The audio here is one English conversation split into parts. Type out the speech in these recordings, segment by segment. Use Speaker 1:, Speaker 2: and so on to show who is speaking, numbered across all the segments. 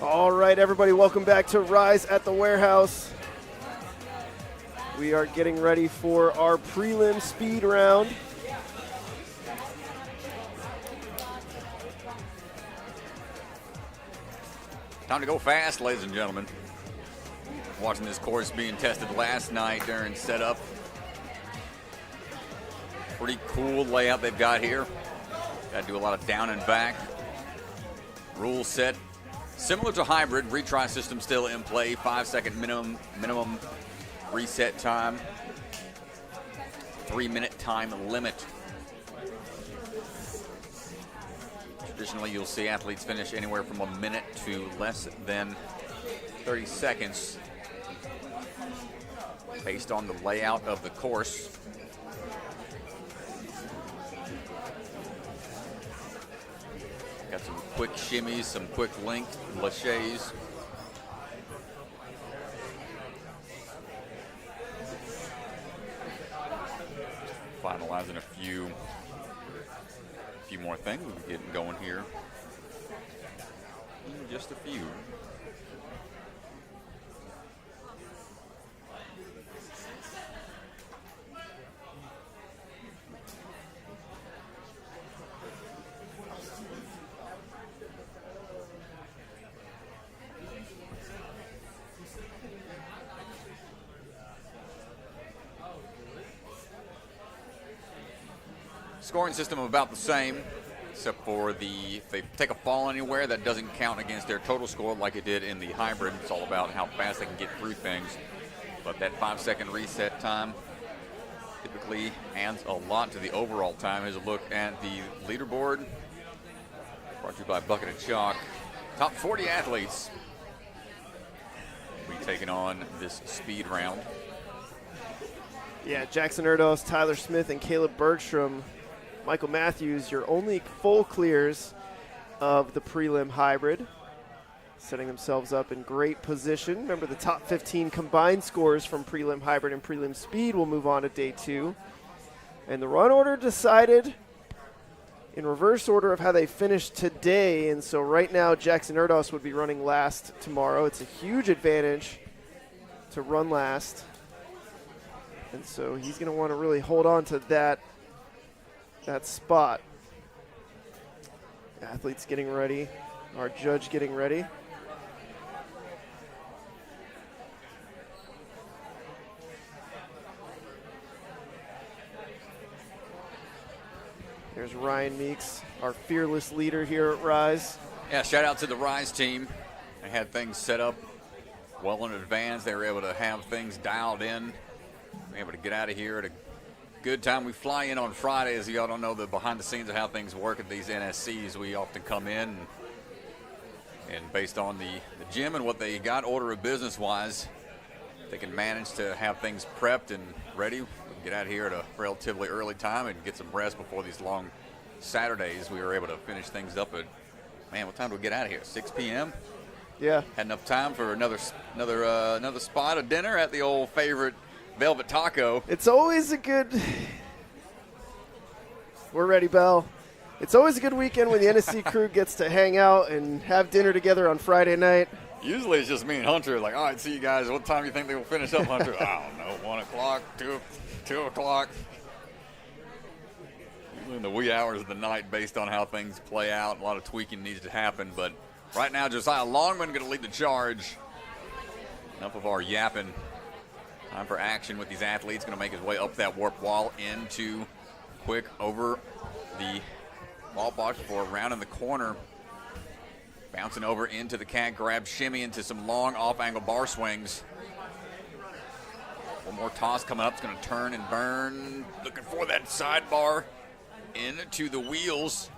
Speaker 1: All right, everybody, welcome back to Rise at the Warehouse. We are getting ready for our prelim speed round.
Speaker 2: Time to go fast, ladies and gentlemen. Watching this course being tested last night during setup. Pretty cool layout they've got here. Got to do a lot of down and back. Rule set. Similar to hybrid, retry system still in play. 5-second minimum reset time. 3-minute time limit. Traditionally, you'll see athletes finish anywhere from a minute to less than 30 seconds based on the layout of the course. Got some quick shimmies, some quick link laches. Finalizing a few more things. We'll be getting going here in just a few. Scoring system about the same, except for if they take a fall anywhere, that doesn't count against their total score like it did in the hybrid. It's all about how fast they can get through things. But that 5-second reset time typically adds a lot to the overall time. Here's a look at the leaderboard, brought to you by Bucket of Chalk. Top 40 athletes will be taking on this speed round.
Speaker 1: Yeah, Jackson Erdos, Tyler Smith, and Caleb Bergstrom. Michael Matthews, your only full clears of the prelim hybrid, setting themselves up in great position. Remember, the top 15 combined scores from prelim hybrid and prelim speed will move on to day 2. And the run order decided in reverse order of how they finished today. And so right now, Jackson Erdos would be running last tomorrow. It's a huge advantage to run last. And so he's going to want to really hold on to that spot. Athletes getting ready. Our judge getting ready. There's Ryan Meeks, our fearless leader here at Rise.
Speaker 2: Yeah, shout out to the Rise team. They had things set up well in advance. They were able to have things dialed in. We're able to get out of here at a good time. We fly in on Friday, as y'all don't know the behind the scenes of how things work at these NSCs. We often come in and based on the gym and what they got order of business wise, they can manage to have things prepped and ready. We can get out here at a relatively early time and get some rest before these long Saturdays. We were able to finish things up at, man, what time do we get out of here? 6 p.m.?
Speaker 1: Yeah.
Speaker 2: Had enough time for another spot of dinner at the old favorite Velvet Taco.
Speaker 1: It's always a good. We're ready, Bell. It's always a good weekend when the NSC crew gets to hang out and have dinner together on Friday night.
Speaker 2: Usually it's just me and Hunter. Like, all right, see you guys. What time do you think they will finish up, Hunter? I don't know, 1 o'clock, 2 o'clock. in the wee hours of the night based on how things play out. A lot of tweaking needs to happen, but right now Josiah Longman going to lead the charge. Enough of our yapping. Time for action with these athletes. Going to make his way up that warp wall into quick over the ball box for a round in the corner. Bouncing over into the cat grab, shimmy into some long off-angle bar swings. One more toss coming up. It's going to turn and burn. Looking for that sidebar into the wheels.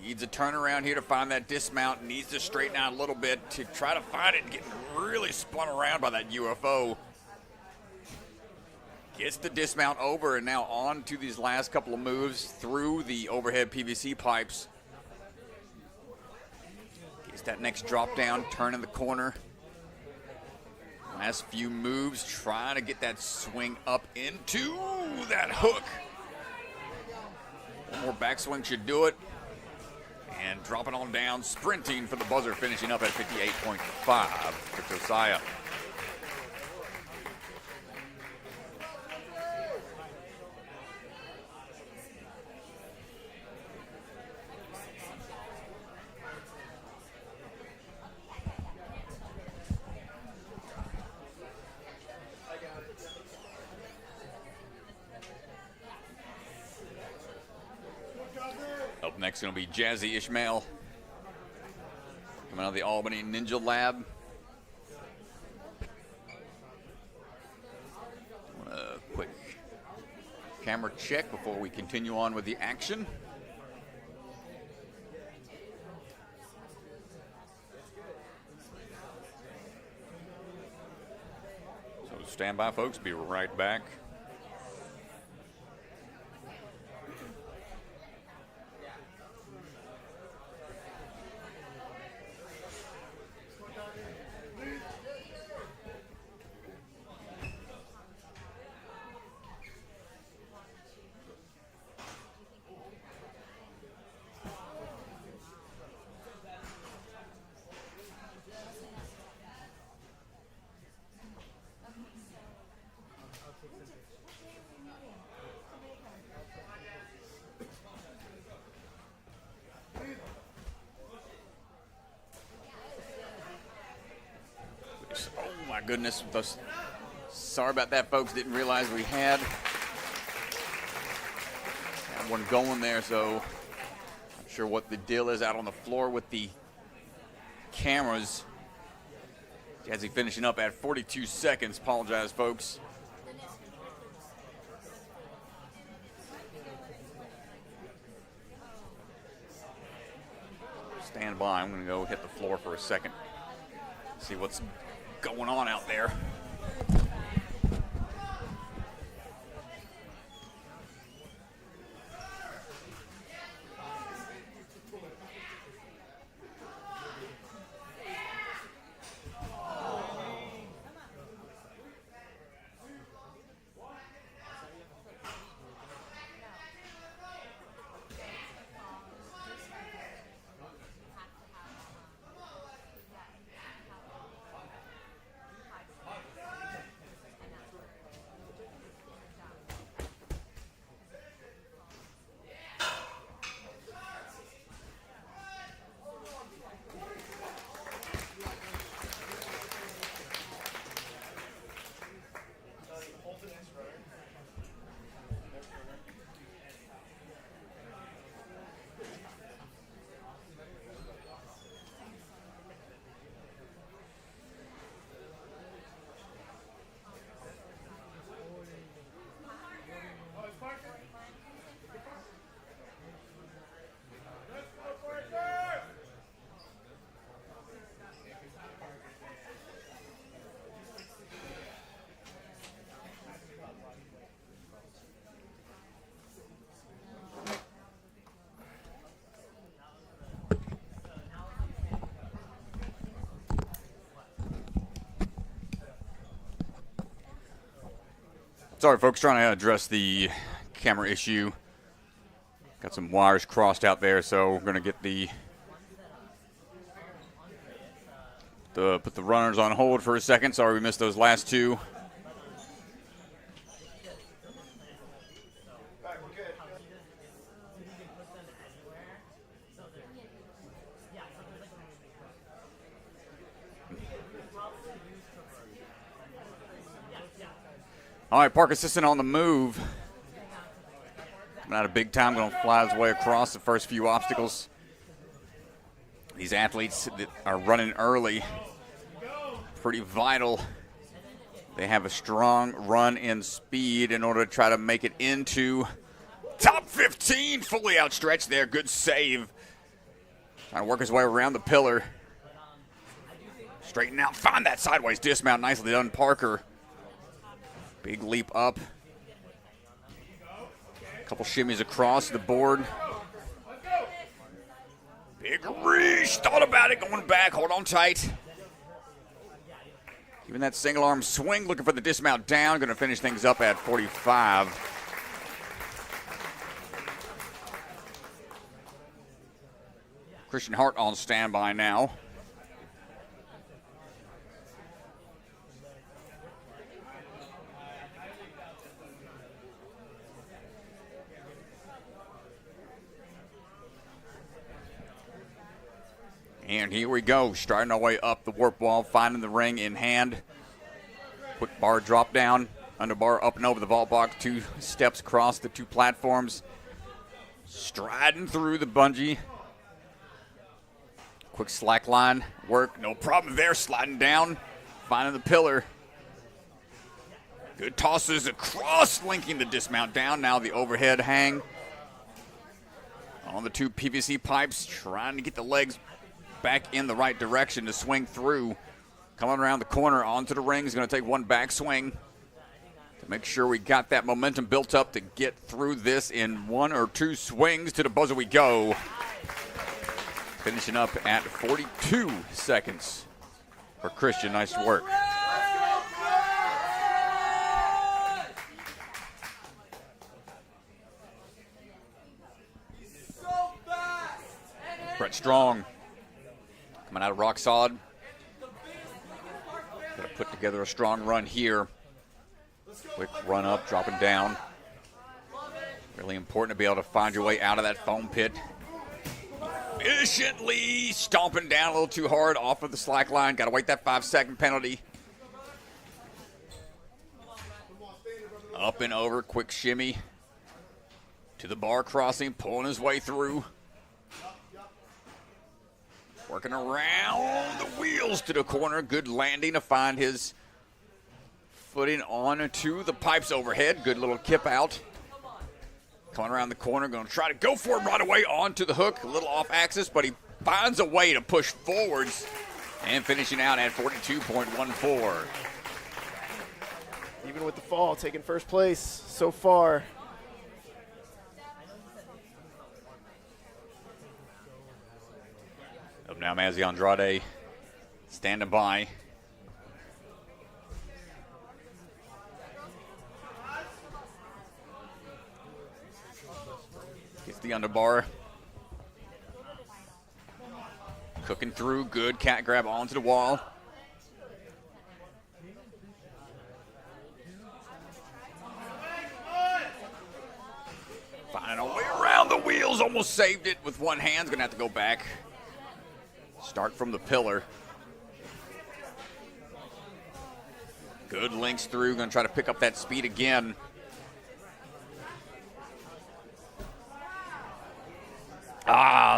Speaker 2: Needs a turnaround here to find that dismount. Needs to straighten out a little bit to try to find it. Getting really spun around by that UFO. Gets the dismount over and now on to these last couple of moves through the overhead PVC pipes. Gets that next drop down, turn in the corner. Last few moves, trying to get that swing up into that hook. One more backswing should do it. And dropping on down, sprinting for the buzzer, finishing up at 58.5 for Josiah. Up next going to be Jazzy Ishmael, coming out of the Albany Ninja Lab. A quick camera check before we continue on with the action. So stand by, folks. Be right back. Oh my goodness. Sorry about that, folks. Didn't realize we had one going there, so not sure what the deal is out on the floor with the cameras. Jazzy finishing up at 42 seconds. Apologize, folks. Stand by. I'm going to go hit the floor for a second. See what's going on out there. Sorry, folks, trying to address the camera issue. Got some wires crossed out there, so we're going to get put the runners on hold for a second. Sorry we missed those last two. All right, park assistant on the move. Coming out of big time, going to fly his way across the first few obstacles. These athletes that are running early, pretty vital. They have a strong run in speed in order to try to make it into top 15. Fully outstretched there. Good save. Trying to work his way around the pillar. Straighten out. Find that sideways dismount. Nicely done, Parker. Big leap up. Couple shimmies across the board. Big reach. Thought about it. Going back. Hold on tight. Even that single arm swing, looking for the dismount down. Going to finish things up at 45. Christian Hart on standby now. And here we go, starting our way up the warp wall, finding the ring in hand. Quick bar drop down, underbar up and over the vault box, 2 steps across the 2 platforms. Striding through the bungee. Quick slack line work, no problem there, sliding down, finding the pillar. Good tosses across, linking the dismount down. Now the overhead hang on the 2 PVC pipes, trying to get the legs back in the right direction to swing through. Coming around the corner onto the ring. He's going to take 1 back swing to make sure we got that momentum built up to get through this in 1 or 2 swings. To the buzzer we go. Finishing up at 42 seconds for Christian. Nice work. Brett Strong coming out of rock solid. Got to put together a strong run here. Quick run up, dropping down. Really important to be able to find your way out of that foam pit. Efficiently stomping down a little too hard off of the slack line. Got to wait that 5-second penalty. Up and over, quick shimmy to the bar crossing, pulling his way through. Working around the wheels to the corner. Good landing to find his footing onto the pipes overhead. Good little kip out. Coming around the corner, going to try to go for it right away onto the hook. A little off axis, but he finds a way to push forwards and finishing out at 42.14.
Speaker 1: Even with the fall, taking first place so far.
Speaker 2: Up now, Mazzy Andrade standing by. Gets the underbar. Cooking through, good cat grab onto the wall. Finding a way around the wheels, almost saved it with one hand. Gonna have to go back. Start from the pillar. Good links through, gonna try to pick up that speed again.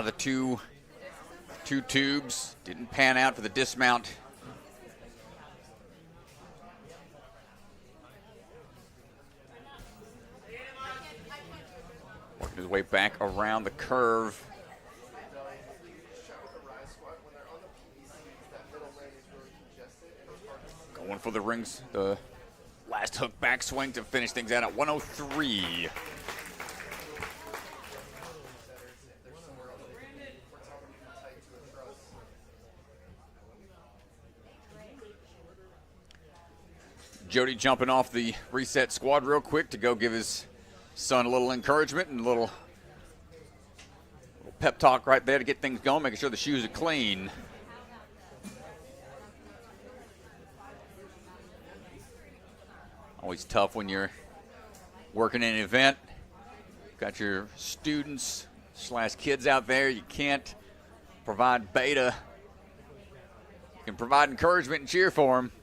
Speaker 2: The two tubes didn't pan out for the dismount. Working his way back around the curve. Going for the rings, the last hook back swing to finish things out at 103. Jody jumping off the reset squad real quick to go give his son a little encouragement and a little pep talk right there to get things going, making sure the shoes are clean. Always tough when you're working in an event. Got your students / kids out there. You can't provide beta. You can provide encouragement and cheer for them.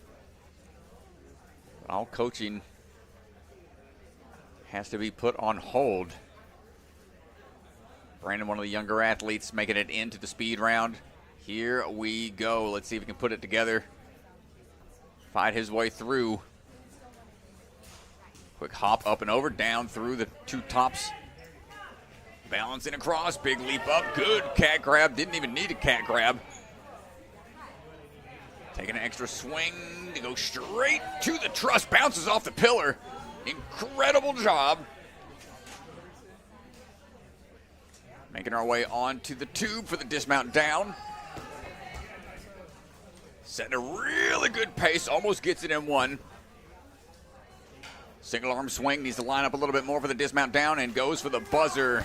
Speaker 2: All coaching has to be put on hold. Brandon, one of the younger athletes, making it into the speed round. Here we go. Let's see if we can put it together. Fight his way through. Quick hop up and over, down through the two tops. Balancing across, big leap up, good cat grab. Didn't even need a cat grab. Taking an extra swing to go straight to the truss. Bounces off the pillar. Incredible job. Making our way onto the tube for the dismount down. Setting a really good pace. Almost gets it in one. Single arm swing. Needs to line up a little bit more for the dismount down and goes for the buzzer.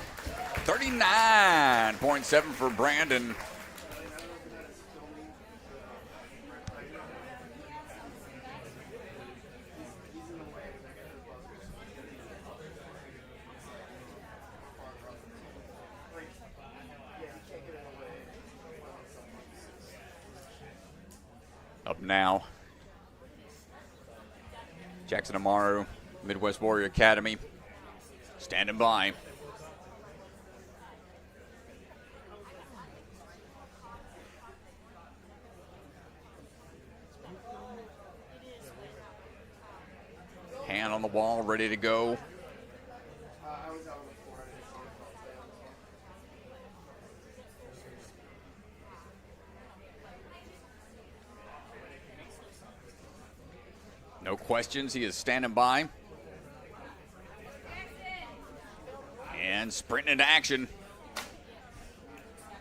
Speaker 2: 39.7 for Brandon. Up now, Jackson Amaru, Midwest Warrior Academy, standing by. Hand on the wall, ready to go. No questions, he is standing by. And sprinting into action.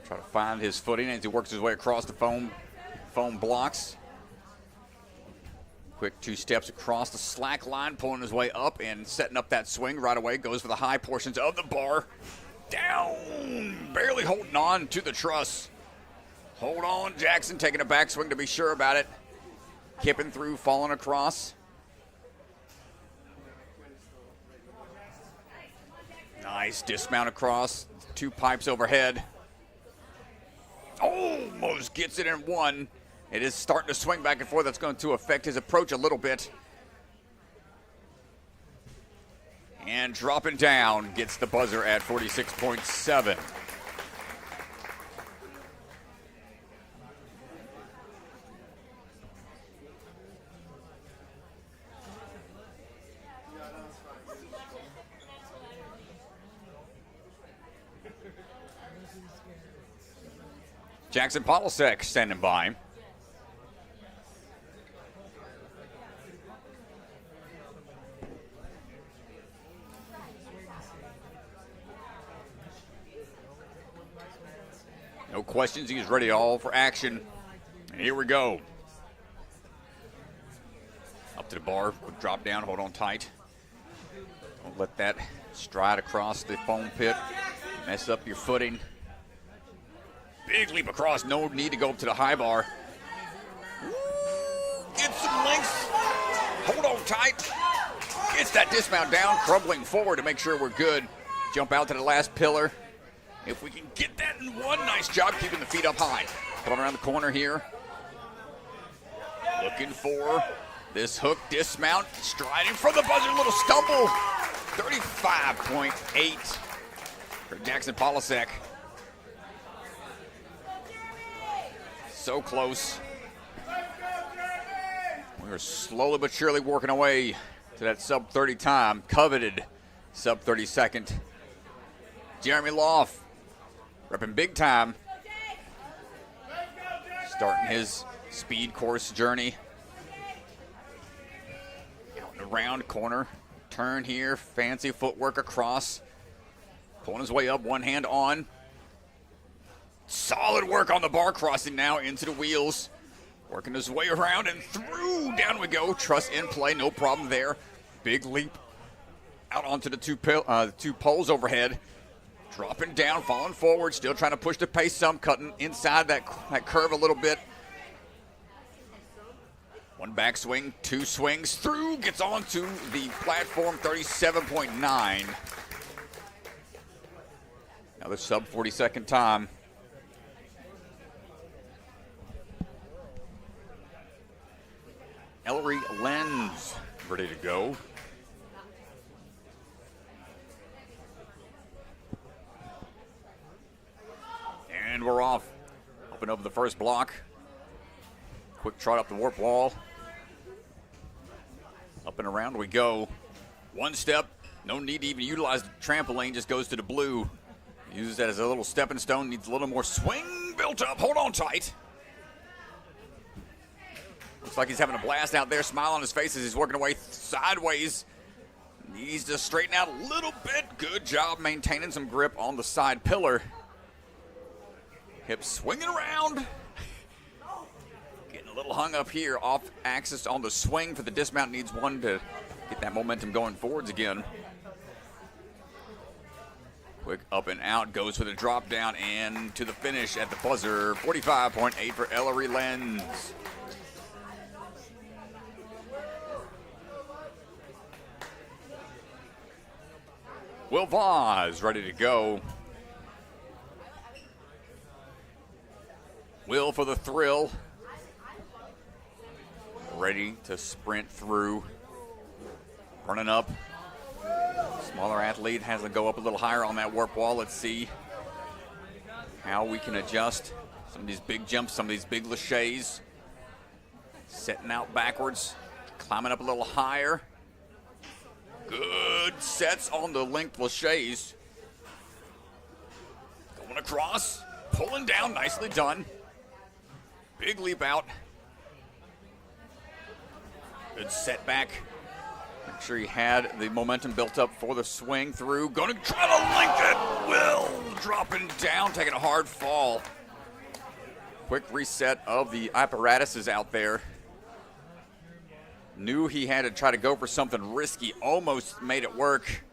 Speaker 2: Try to find his footing as he works his way across the foam blocks. Quick 2 steps across the slack line, pulling his way up and setting up that swing right away. Goes for the high portions of the bar. Down, barely holding on to the truss. Hold on, Jackson, taking a backswing to be sure about it. Kipping through, falling across. Nice dismount across, 2 pipes overhead. Almost gets it in one. It is starting to swing back and forth. That's going to affect his approach a little bit. And dropping down, gets the buzzer at 46.7. Jackson Polisek standing by. No questions, he's ready all for action. And here we go. Up to the bar, quick drop down, hold on tight. Don't let that stride across the foam pit mess up your footing. Big leap across, no need to go up to the high bar. Get some length, hold on tight. Gets that dismount down, crumbling forward to make sure we're good. Jump out to the last pillar. If we can get that in one, nice job keeping the feet up high. Coming around the corner here. Looking for this hook dismount, striding for the buzzer, little stumble. 35.8 for Jackson Polisek. So close. We are slowly but surely working our way to that sub-30 time. Coveted sub-30 second. Jeremy Loff, repping big time. Starting his speed course journey. Out and around corner. Turn here, fancy footwork across. Pulling his way up, one hand on. Solid work on the bar crossing now into the wheels. Working his way around and through. Down we go. Truss in play, no problem there. Big leap out onto the two poles overhead. Dropping down, falling forward, still trying to push the pace some, cutting inside that curve a little bit. One backswing, 2 swings through, gets onto the platform, 37.9. Another sub 40-second time. Ellery Lenz ready to go. And we're off. Up and over the first block. Quick trot up the warp wall. Up and around we go. One step. No need to even utilize the trampoline. Just goes to the blue. Uses that as a little stepping stone. Needs a little more swing built up. Hold on tight. Looks like he's having a blast out there. Smile on his face as he's working away sideways. Needs to straighten out a little bit. Good job maintaining some grip on the side pillar. Hips swinging around. Getting a little hung up here off axis on the swing for the dismount. Needs one to get that momentum going forwards again. Quick up and out. Goes for the drop down and to the finish at the buzzer. 45.8 for Ellery Lenz. Will Vaz ready to go. Will for the thrill. Ready to sprint through. Running up. Smaller athlete has to go up a little higher on that warp wall. Let's see how we can adjust some of these big jumps, some of these big laches. Setting out backwards. Climbing up a little higher. Good sets on the length laches. Going across. Pulling down. Nicely done. Big leap out. Good setback. Make sure he had the momentum built up for the swing through. Going to try to link it. Will dropping down, taking a hard fall. Quick reset of the apparatuses out there. Knew he had to try to go for something risky. Almost made it work.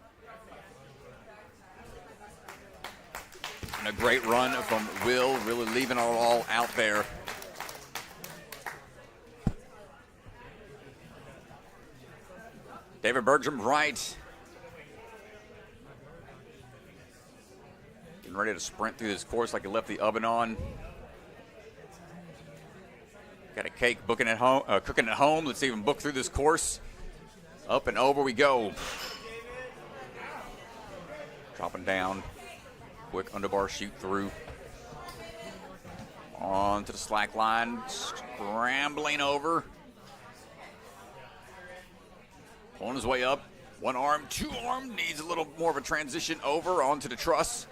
Speaker 2: And a great run from Will, really leaving it all out there. David Bergstrom right. Getting ready to sprint through this course like he left the oven on. Got a cake cooking at home. Let's even book through this course. Up and over we go. Dropping down. Quick underbar shoot through. On to the slack line. Scrambling over. Pulling his way up. One arm, two arm. Needs a little more of a transition over onto the truss.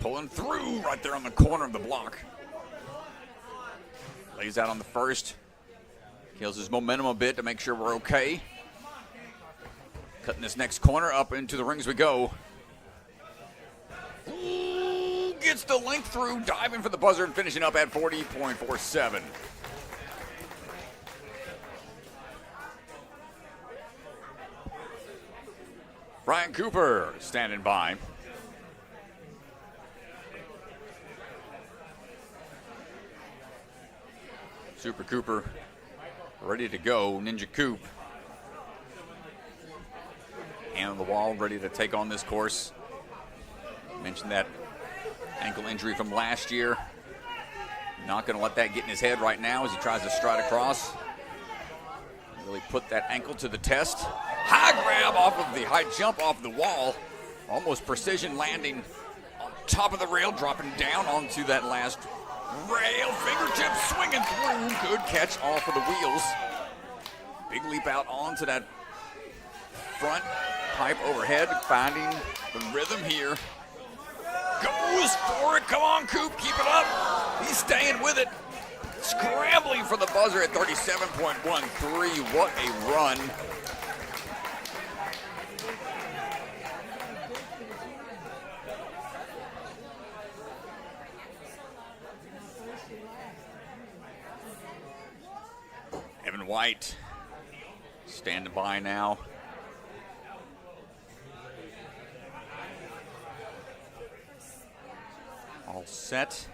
Speaker 2: Pulling through right there on the corner of the block. Lays out on the first. Kills his momentum a bit to make sure we're okay. Cutting this next corner. Up into the rings we go. Ooh, gets the link through. Diving for the buzzer and finishing up at 40.47. Brian Cooper standing by. Super Cooper ready to go. Ninja Coop. Hand on the wall, ready to take on this course. Mentioned that ankle injury from last year. Not going to let that get in his head right now as he tries to stride across. Really put that ankle to the test. High grab off of the high jump off the wall. Almost precision landing on top of the rail, dropping down onto that last rail. Fingertips swinging through. Good catch off of the wheels. Big leap out onto that front pipe overhead, finding the rhythm here. Goes for it. Come on, Coop. Keep it up. He's staying with it. Scrambling for the buzzer at 37.13. What a run. Evan White standing by now. All set.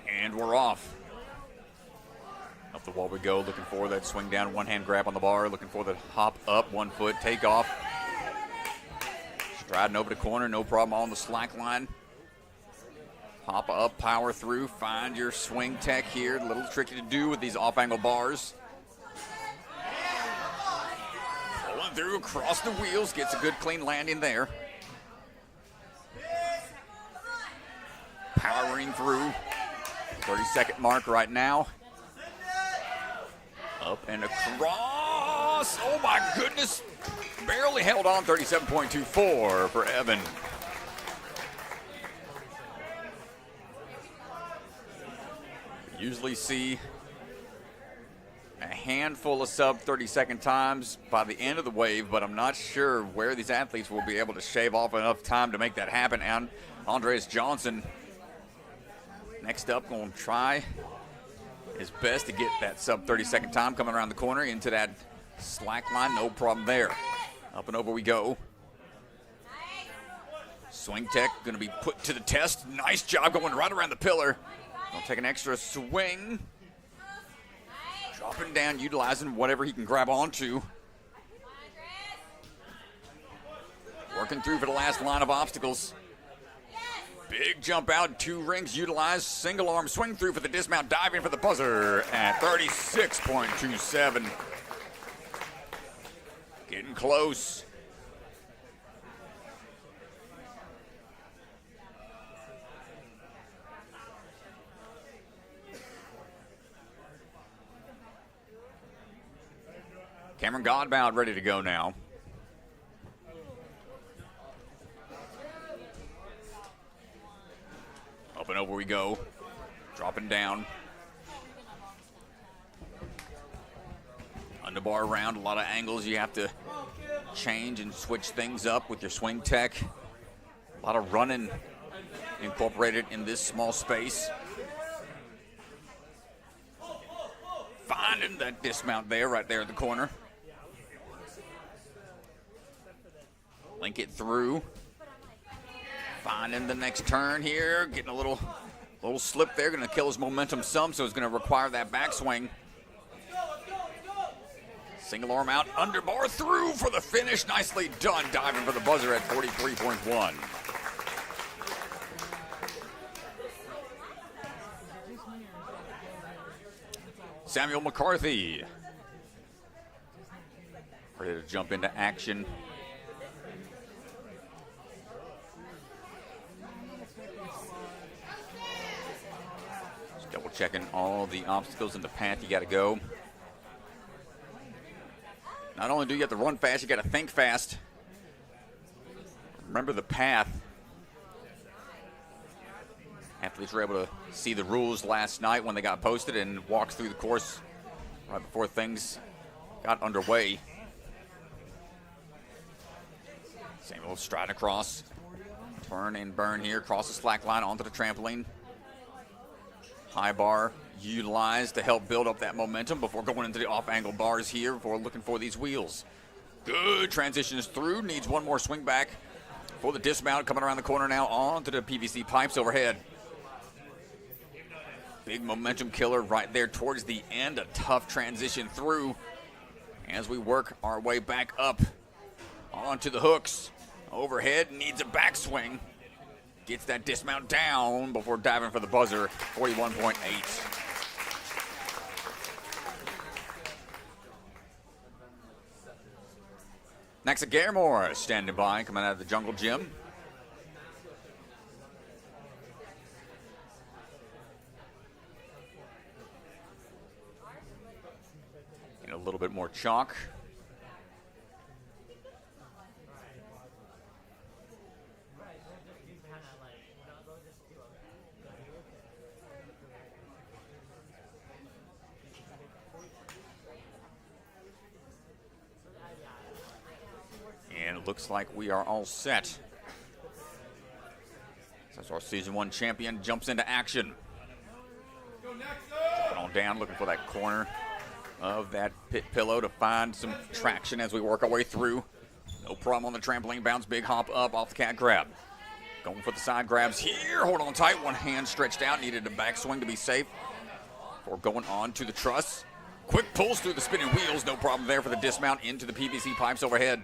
Speaker 2: And we're off. Up the wall we go, looking for that swing down, one hand grab on the bar, looking for the hop up, 1 foot takeoff. Striding over the corner, no problem on the slack line. Hop up, power through, find your swing tech here. A little tricky to do with these off-angle bars. Pulling through across the wheels, gets a good clean landing there. powering through. 30-second mark right now. Up and across. Oh my goodness. Barely held on. 37.24 for Evan. Usually see a handful of sub 30-second times by the end of the wave, but I'm not sure where these athletes will be able to shave off enough time to make that happen. And Andres Johnson, next up, going to try his best to get that sub 30-second time coming around the corner into that slack line. No problem there. Up and over we go. Swing tech going to be put to the test. Nice job going right around the pillar. Gonna take an extra swing. Dropping down, utilizing whatever he can grab onto. Working through for the last line of obstacles. Big jump out, 2 rings utilized. Single arm swing through for the dismount, diving for the buzzer at 36.27. Getting close. Cameron Godbout ready to go now. Up and over we go. Dropping down. Underbar around, a lot of angles you have to change and switch things up with your swing tech. A lot of running incorporated in this small space. Finding that dismount there, right there at the corner. Link it through. Finding the next turn here. Getting a little slip there. Going to kill his momentum some, so it's going to require that backswing. Single arm out. Underbar through for the finish. Nicely done. Diving for the buzzer at 43.1. Samuel McCarthy. Ready to jump into action. Just double checking all the obstacles in the path you got to go. Not only do you have to run fast, you got to think fast. Remember the path. Athletes were able to see the rules last night when they got posted and walked through the course right before things got underway. Samuel striding across. Turn and burn here. Cross the slack line onto the trampoline. High bar utilized to help build up that momentum before going into the off-angle bars here before looking for these wheels. Good transitions through. Needs one more swing back for the dismount. Coming around the corner now onto the PVC pipes overhead. Big momentum killer right there towards the end. A tough transition through as we work our way back up onto the hooks. Overhead needs a backswing. Gets that dismount down before diving for the buzzer. 41.8. Next, Garamore standing by, coming out of the jungle gym. A little bit more chalk. And it looks like we are all set. That's our Season 1 champion jumps into action. Jumping on down, looking for that corner of that pit pillow to find some traction as we work our way through. No problem on the trampoline bounce. Big hop up off the cat grab. Going for the side grabs here. Hold on tight. One hand stretched out. Needed a backswing to be safe before going on to the truss. Quick pulls through the spinning wheels. No problem there for the dismount into the PVC pipes overhead.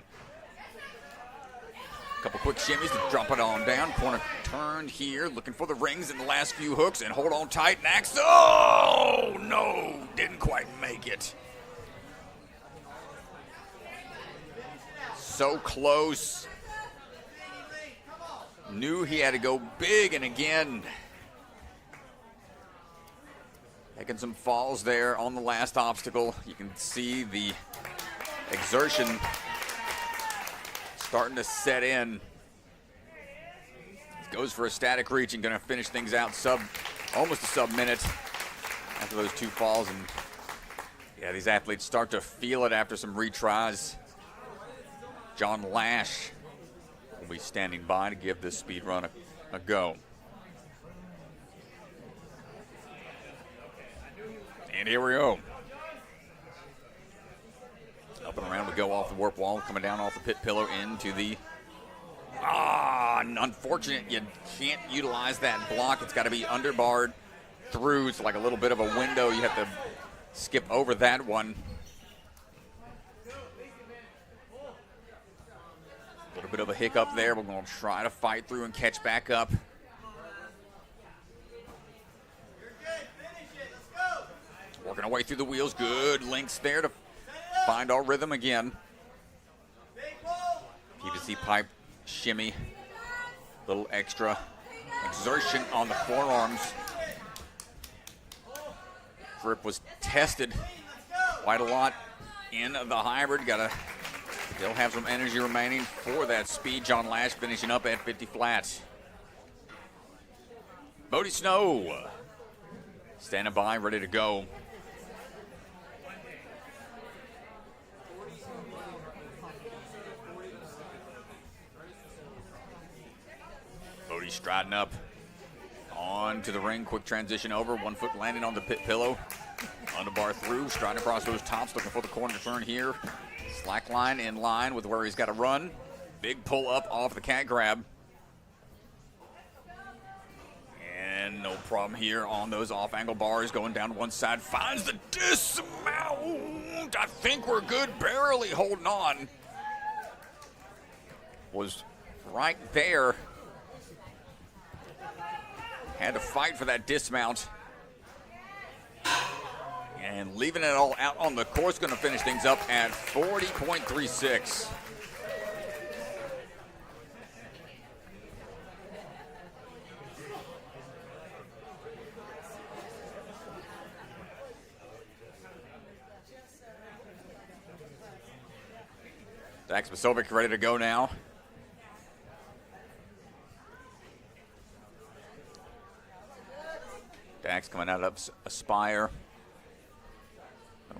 Speaker 2: Couple quick shimmies to drop it on down. Corner turned here. Looking for the rings in the last few hooks. And hold on tight. Next. Oh, no. Didn't quite make it. So close. Knew he had to go big. And again, Taking some falls there on the last obstacle. You can see the exertion starting to set in. Goes for a static reach and going to finish things out almost a sub-minute after those 2 falls. And yeah, these athletes start to feel it after some retries. John Lash will be standing by to give this speed run a go. And here we go. Up and around we go off the warp wall, coming down off the pit pillar into the... unfortunate you can't utilize that block. It's got to be underbarred through. It's like a little bit of a window. You have to skip over that one. A little bit of a hiccup there. We're going to try to fight through and catch back up. Working our way through the wheels. Good links there to find our rhythm again. PVC pipe shimmy. Little extra exertion on the forearms. Grip was tested quite a lot in the hybrid. Gotta still have some energy remaining for that speed. John Lash finishing up at 50 flats. Bodie Snow standing by, ready to go. Bodie striding up onto the ring. Quick transition over. 1 foot landing on the pit pillow. Underbar through. Striding across those tops. Looking for the corner turn here. Slack line in line with where he's got to run. Big pull up off the cat grab. And no problem here on those off angle bars. Going down one side. Finds the dismount. I think we're good. Barely holding on. Was right there. Had to fight for that dismount. And leaving it all out on the course. Going to finish things up at 40.36. Dax Basovic ready to go now. Dax coming out of Aspire.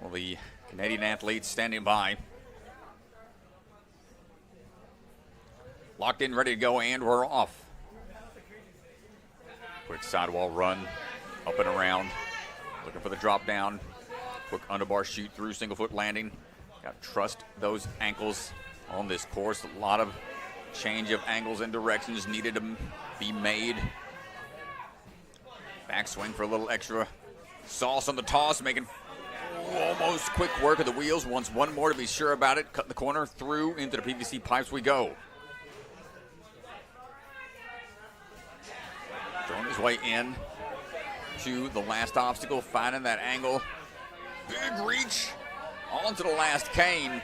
Speaker 2: All the Canadian athletes standing by. Locked in, ready to go, and we're off. Quick sidewall run, up and around. Looking for the drop down. Quick underbar shoot through, single foot landing. Got to trust those ankles on this course. A lot of change of angles and directions needed to be made. Backswing for a little extra sauce on the toss, making almost quick work of the wheels. Wants one more to be sure about it. Cut the corner through into the PVC pipes we go. Throwing his way in to the last obstacle, finding that angle. Big reach onto the last cane.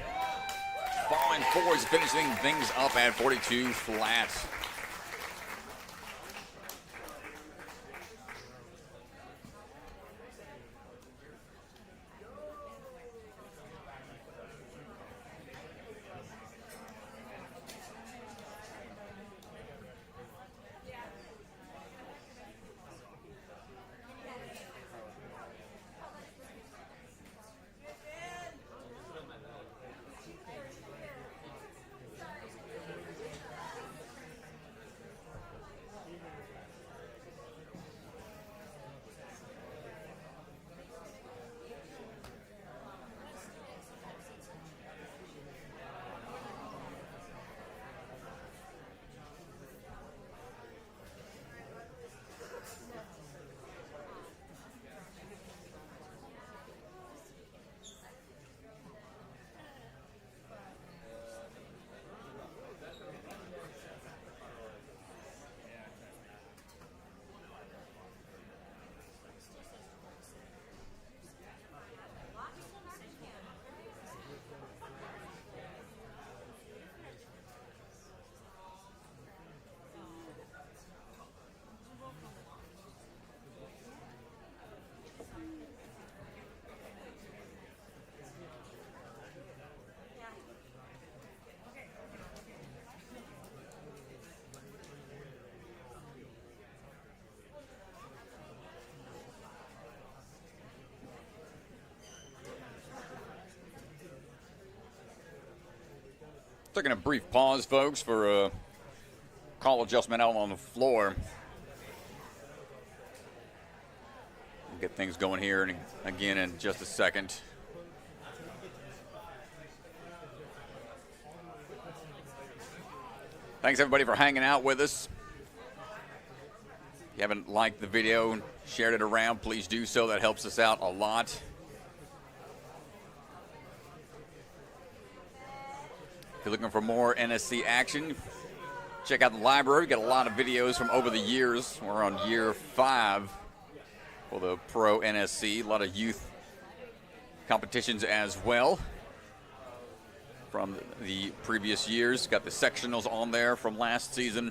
Speaker 2: Falling forwards, finishing things up at 42 flat. Taking a brief pause, folks, for a call adjustment out on the floor. We'll get things going here and again in just a second. Thanks, everybody, for hanging out with us. If you haven't liked the video and shared it around, please do so. That helps us out a lot. If you're looking for more NSC action, check out the library. We've got a lot of videos from over the years. We're on year 5 for the Pro NSC. A lot of youth competitions as well from the previous years. Got the sectionals on there from last season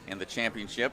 Speaker 2: and the championship.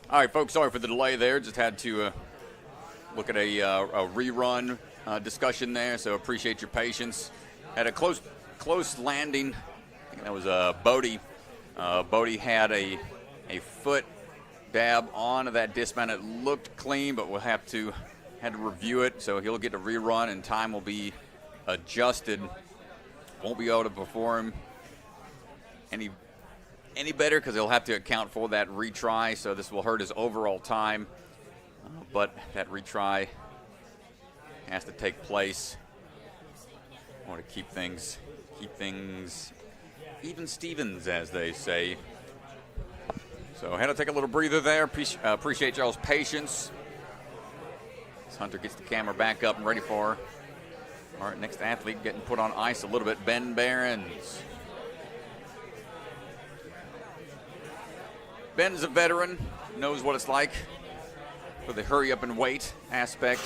Speaker 2: All right, folks, sorry for the delay there. Just had to look at a rerun discussion there, so appreciate your patience. Had a close landing. I think that was Bodie. Bodie had a foot dab on that dismount. It looked clean, but we'll had to review it, so he'll get a rerun, and time will be adjusted. Won't be able to perform any better because he'll have to account for that retry, so this will hurt his overall time. But that retry has to take place. I want to keep things even Stevens, as they say. So I had to take a little breather there. Appreciate y'all's patience. As Hunter gets the camera back up and ready for our next athlete getting put on ice a little bit, Ben Behrens. Ben's a veteran, knows what it's like for the hurry up and wait aspect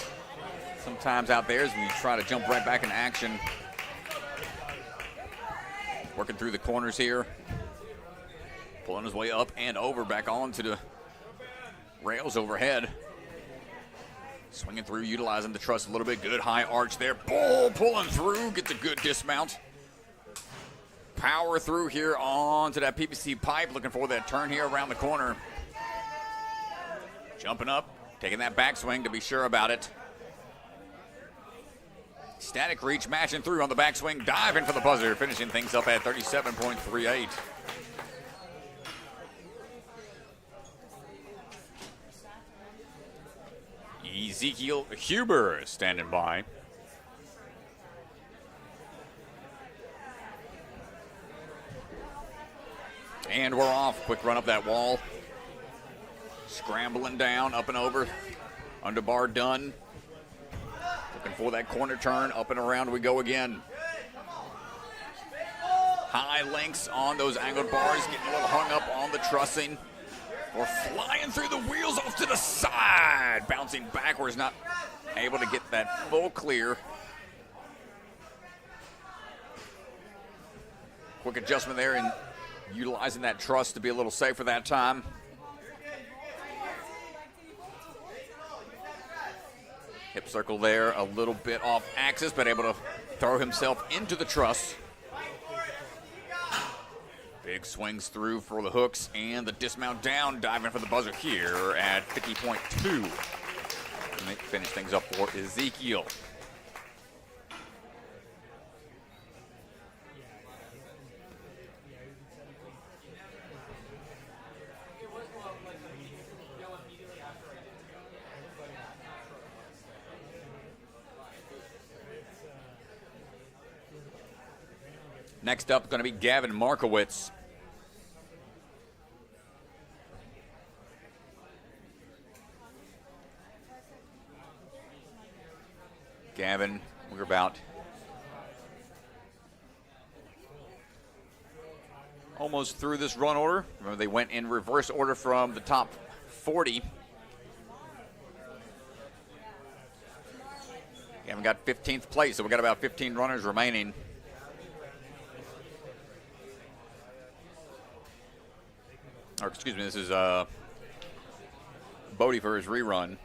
Speaker 2: sometimes out there as we try to jump right back in action. Working through the corners here. Pulling his way up and over, back onto the rails overhead. Swinging through, utilizing the truss a little bit. Good high arch there. Bull pulling through, gets a good dismount. Power through here onto that PVC pipe, looking for that turn here around the corner. Jumping up, taking that backswing to be sure about it. Static reach, matching through on the backswing, diving for the buzzer, finishing things up at 37.38. Ezekiel Huber standing by. And we're off. Quick run up that wall. Scrambling down, up and over. Underbar done. Looking for that corner turn. Up and around we go again. High links on those angled bars. Getting a little hung up on the trussing. We're flying through the wheels off to the side. Bouncing backwards, not able to get that full clear. Quick adjustment there and utilizing that truss to be a little safer that time. Hip circle there, a little bit off axis, but able to throw himself into the truss. Big swings through for the hooks and the dismount down, diving for the buzzer here at 50.2. Finish things up for Ezekiel. Next up, going to be Gavin Markowitz. Gavin, we're about almost through this run order. Remember, they went in reverse order from the top 40. Gavin got 15th place, so we got about 15 runners remaining. Or excuse me, this is Bodie for his rerun.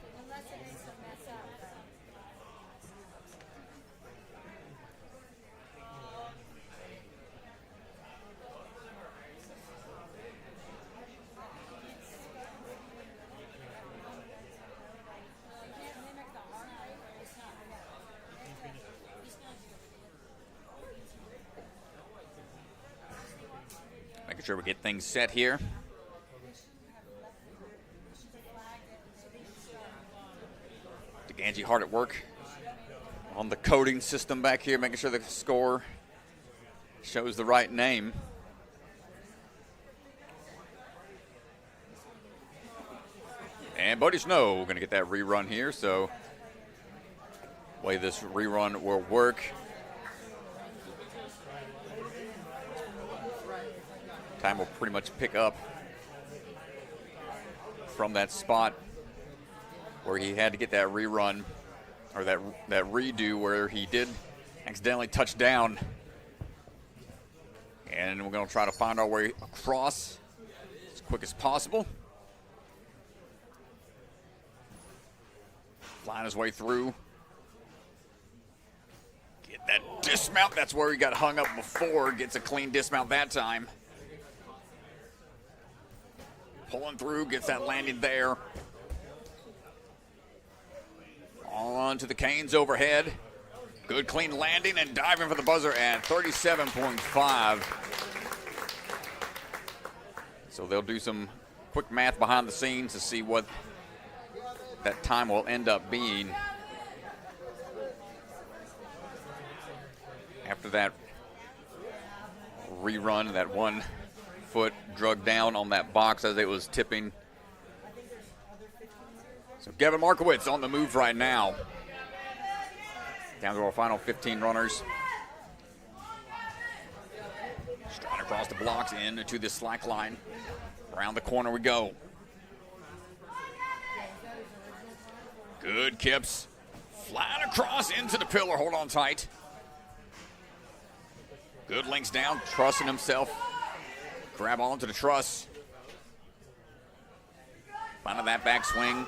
Speaker 2: Making sure we get things set here. Angie hard at work on the coding system back here, making sure the score shows the right name. And Buddy Snow going to get that rerun here, so the way this rerun will work. Time will pretty much pick up from that spot where he had to get that rerun, or that redo where he did accidentally touch down. And we're going to try to find our way across as quick as possible. Flying his way through. Get that dismount. That's where he got hung up before. Gets a clean dismount that time. Pulling through, gets that landing there. On to the canes overhead. Good clean landing and diving for the buzzer at 37.5. So they'll do some quick math behind the scenes to see what that time will end up being. After that rerun, that 1 foot drug down on that box as it was tipping. So Gavin Markowitz on the move right now. Down to our final 15 runners. Striding across the blocks into the slack line. Around the corner we go. Good kips. Flying across into the pillar. Hold on tight. Good links down. Trussing himself. Grab onto the truss. Finding that backswing.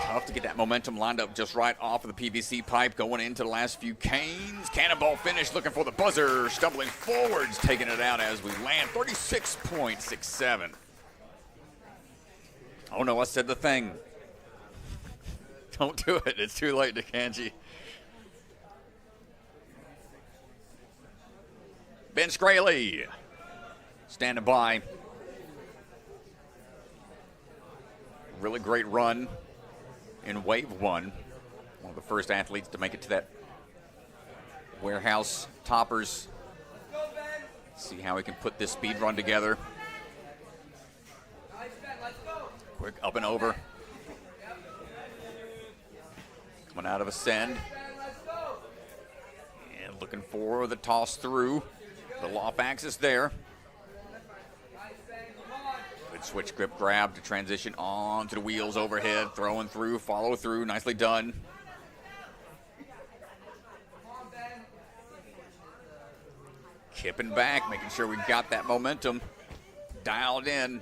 Speaker 2: Tough to get that momentum lined up just right off of the PVC pipe going into the last few canes. Cannonball finish, looking for the buzzer. Stumbling forwards, taking it out as we land 36.67. Oh no, I said the thing. Don't do it. It's too late, Kanji. Ben Scraley standing by. Really great run in Wave 1. One of the first athletes to make it to that warehouse toppers. See how he can put this speed run together. Quick up and over. Coming out of Ascend. And looking for the toss through. The off axis there. Good switch grip grab to transition onto the wheels overhead. Throwing through, follow through. Nicely done. Kipping back, making sure we've got that momentum dialed in.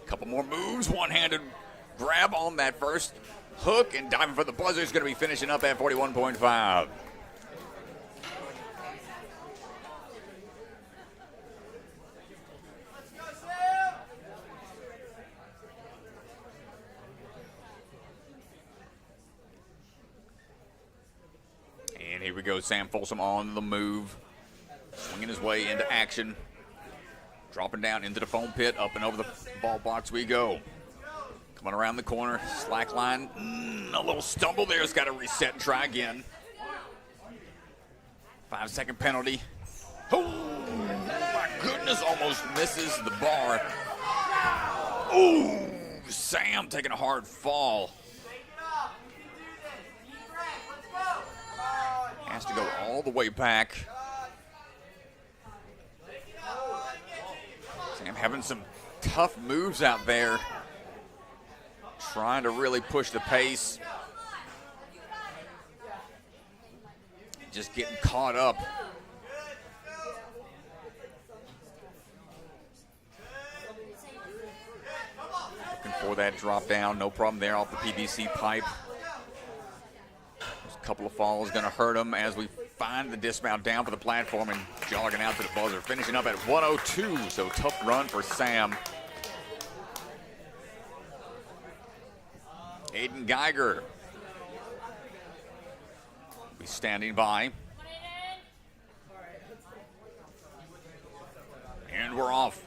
Speaker 2: Couple more moves. One-handed grab on that first hook and diving for the buzzer. Is going to be finishing up at 41.5. And here we go, Sam Folsom on the move. Swinging his way into action. Dropping down into the foam pit, up and over the ball box we go. Coming around the corner, slack line. A little stumble there. It's got to reset and try again. 5-second penalty. Oh, my goodness, almost misses the bar. Oh, Sam taking a hard fall. Has to go all the way back. Sam having some tough moves out there. Trying to really push the pace. Just getting caught up. Looking for that drop down. No problem there off the PVC pipe. There's a couple of falls going to hurt him as we find the dismount down for the platform and jogging out to the buzzer. Finishing up at 102, so tough run for Sam. Aiden Geiger will be standing by. And we're off.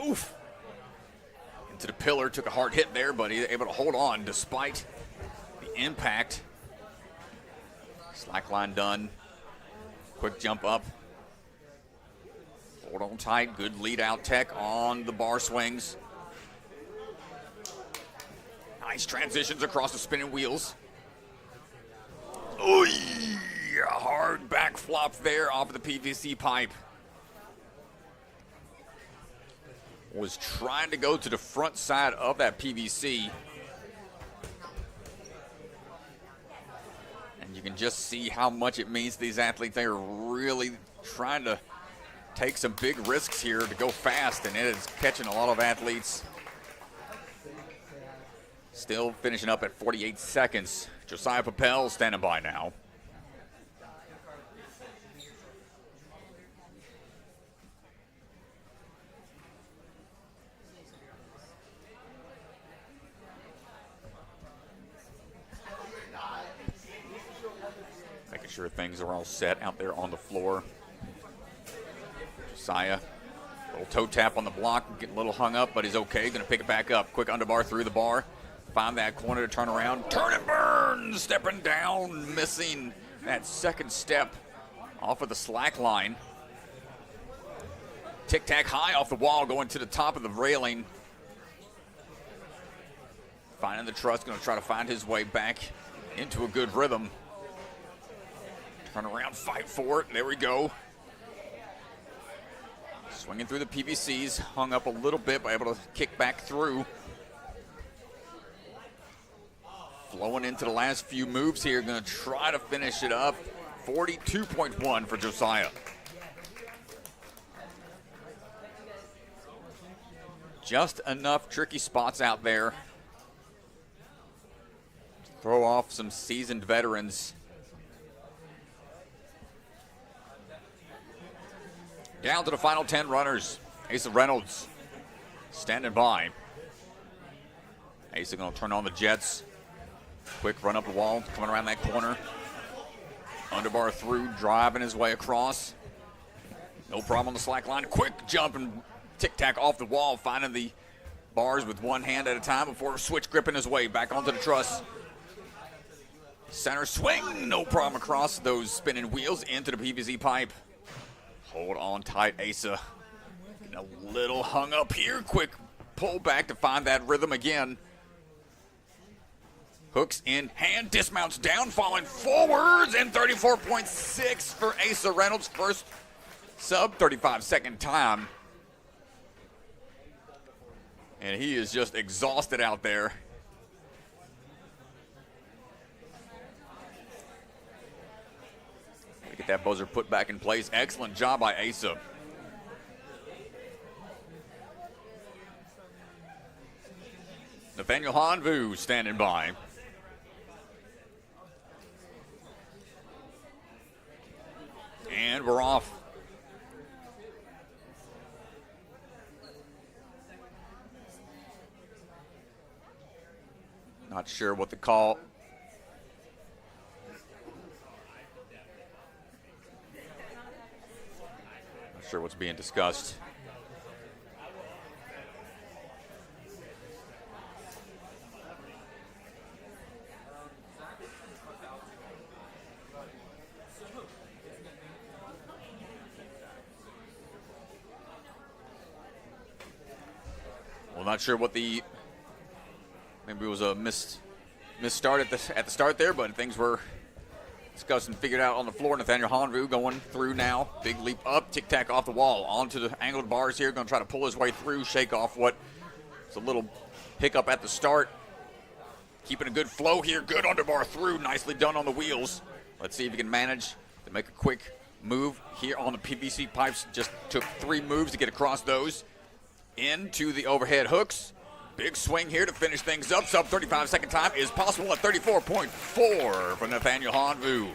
Speaker 2: Oof. Into the pillar, took a hard hit there, but he's able to hold on despite the impact. Slack line done. Quick jump up. Hold on tight. Good lead out tech on the bar swings. Nice transitions across the spinning wheels. Ooh, a hard back flop there off of the PVC pipe. Was trying to go to the front side of that PVC. And you can just see how much it means to these athletes. They are really trying to take some big risks here to go fast, and it is catching a lot of athletes. Still finishing up at 48 seconds. Josiah Papel standing by now. Making sure things are all set out there on the floor. Josiah, little toe tap on the block, getting a little hung up, but he's okay. Going to pick it back up. Quick underbar through the bar. Find that corner to turn around. Turn and burn! Stepping down, missing that second step off of the slack line. Tic-tac high off the wall, going to the top of the railing. Finding the truss, going to try to find his way back into a good rhythm. Turn around, fight for it. There we go. Swinging through the PVCs, hung up a little bit, but able to kick back through. Flowing into the last few moves here, going to try to finish it up. 42.1 for Josiah. Just enough tricky spots out there. Throw off some seasoned veterans. Down to the final 10 runners. Asa Reynolds standing by. Asa going to turn on the jets. Quick run up the wall, coming around that corner. Underbar through, driving his way across. No problem on the slack line. Quick jump and tic-tac off the wall, finding the bars with one hand at a time before switch gripping his way back onto the truss. Center swing, no problem across those spinning wheels into the PVC pipe. Hold on tight, Asa. Getting a little hung up here. Quick pull back to find that rhythm again. Hooks in hand, dismounts down, falling forwards, and 34.6 for Asa Reynolds. First sub 35-second time. And he is just exhausted out there. Get that buzzer put back in place. Excellent job by Asa. Nathaniel Hanvu standing by. And we're off. Not sure what the call. Not sure what's being discussed. Well, not sure what the, maybe it was a missed start at the start there, but things were discussed and figured out on the floor. Nathaniel Hanvu going through now. Big leap up, tic-tac off the wall, onto the angled bars here. Going to try to pull his way through, shake off what was a little hiccup at the start. Keeping a good flow here. Good underbar through. Nicely done on the wheels. Let's see if he can manage to make a quick move here on the PVC pipes. Just took 3 moves to get across those. Into the overhead hooks. Big swing here to finish things up. Sub 35-second time is possible at 34.4 for Nathaniel Hanvu.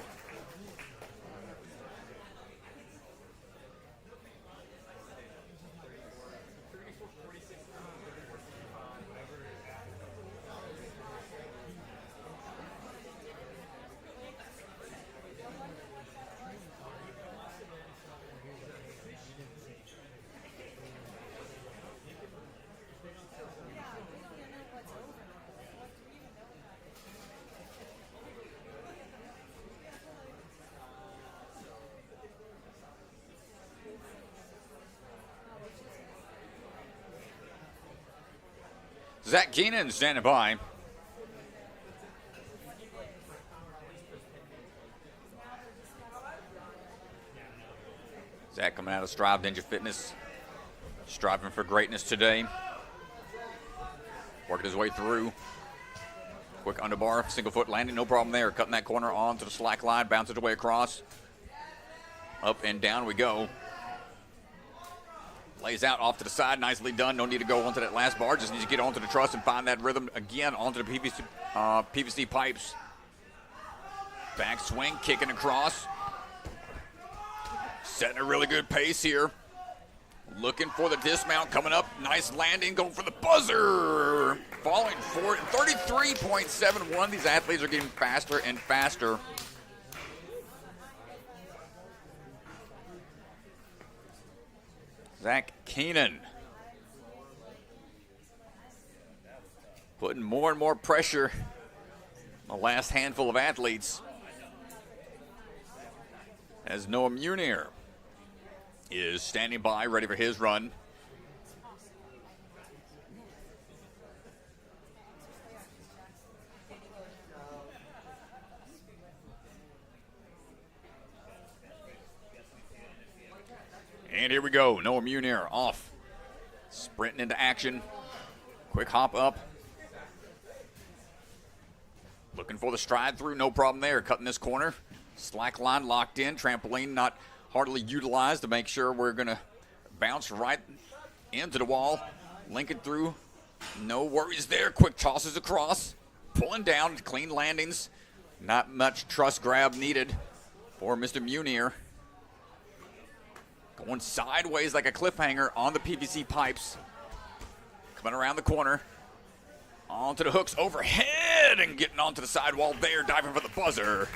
Speaker 2: Zach Keenan standing by. Zach coming out of Strive Ninja Fitness, striving for greatness today. Working his way through. Quick underbar, single foot landing, no problem there. Cutting that corner onto the slack line, bounces away across. Up and down we go. Lays out off to the side, nicely done. No need to go onto that last bar. Just need to get onto the truss and find that rhythm again onto the PVC pipes. Back swing, kicking across. Setting a really good pace here. Looking for the dismount coming up. Nice landing, going for the buzzer. Falling for it. 33.71. These athletes are getting faster and faster. Zach Keenan putting more and more pressure on the last handful of athletes as Noah Munier is standing by, ready for his run. And here we go. Noah Munier off. Sprinting into action. Quick hop up. Looking for the stride through. No problem there. Cutting this corner. Slack line locked in. Trampoline not hardly utilized to make sure we're going to bounce right into the wall. Lincoln through. No worries there. Quick tosses across. Pulling down. Clean landings. Not much truss grab needed for Mr. Munier. Going sideways like a cliffhanger on the PVC pipes. Coming around the corner. Onto the hooks overhead and getting onto the sidewall there. Diving for the buzzer.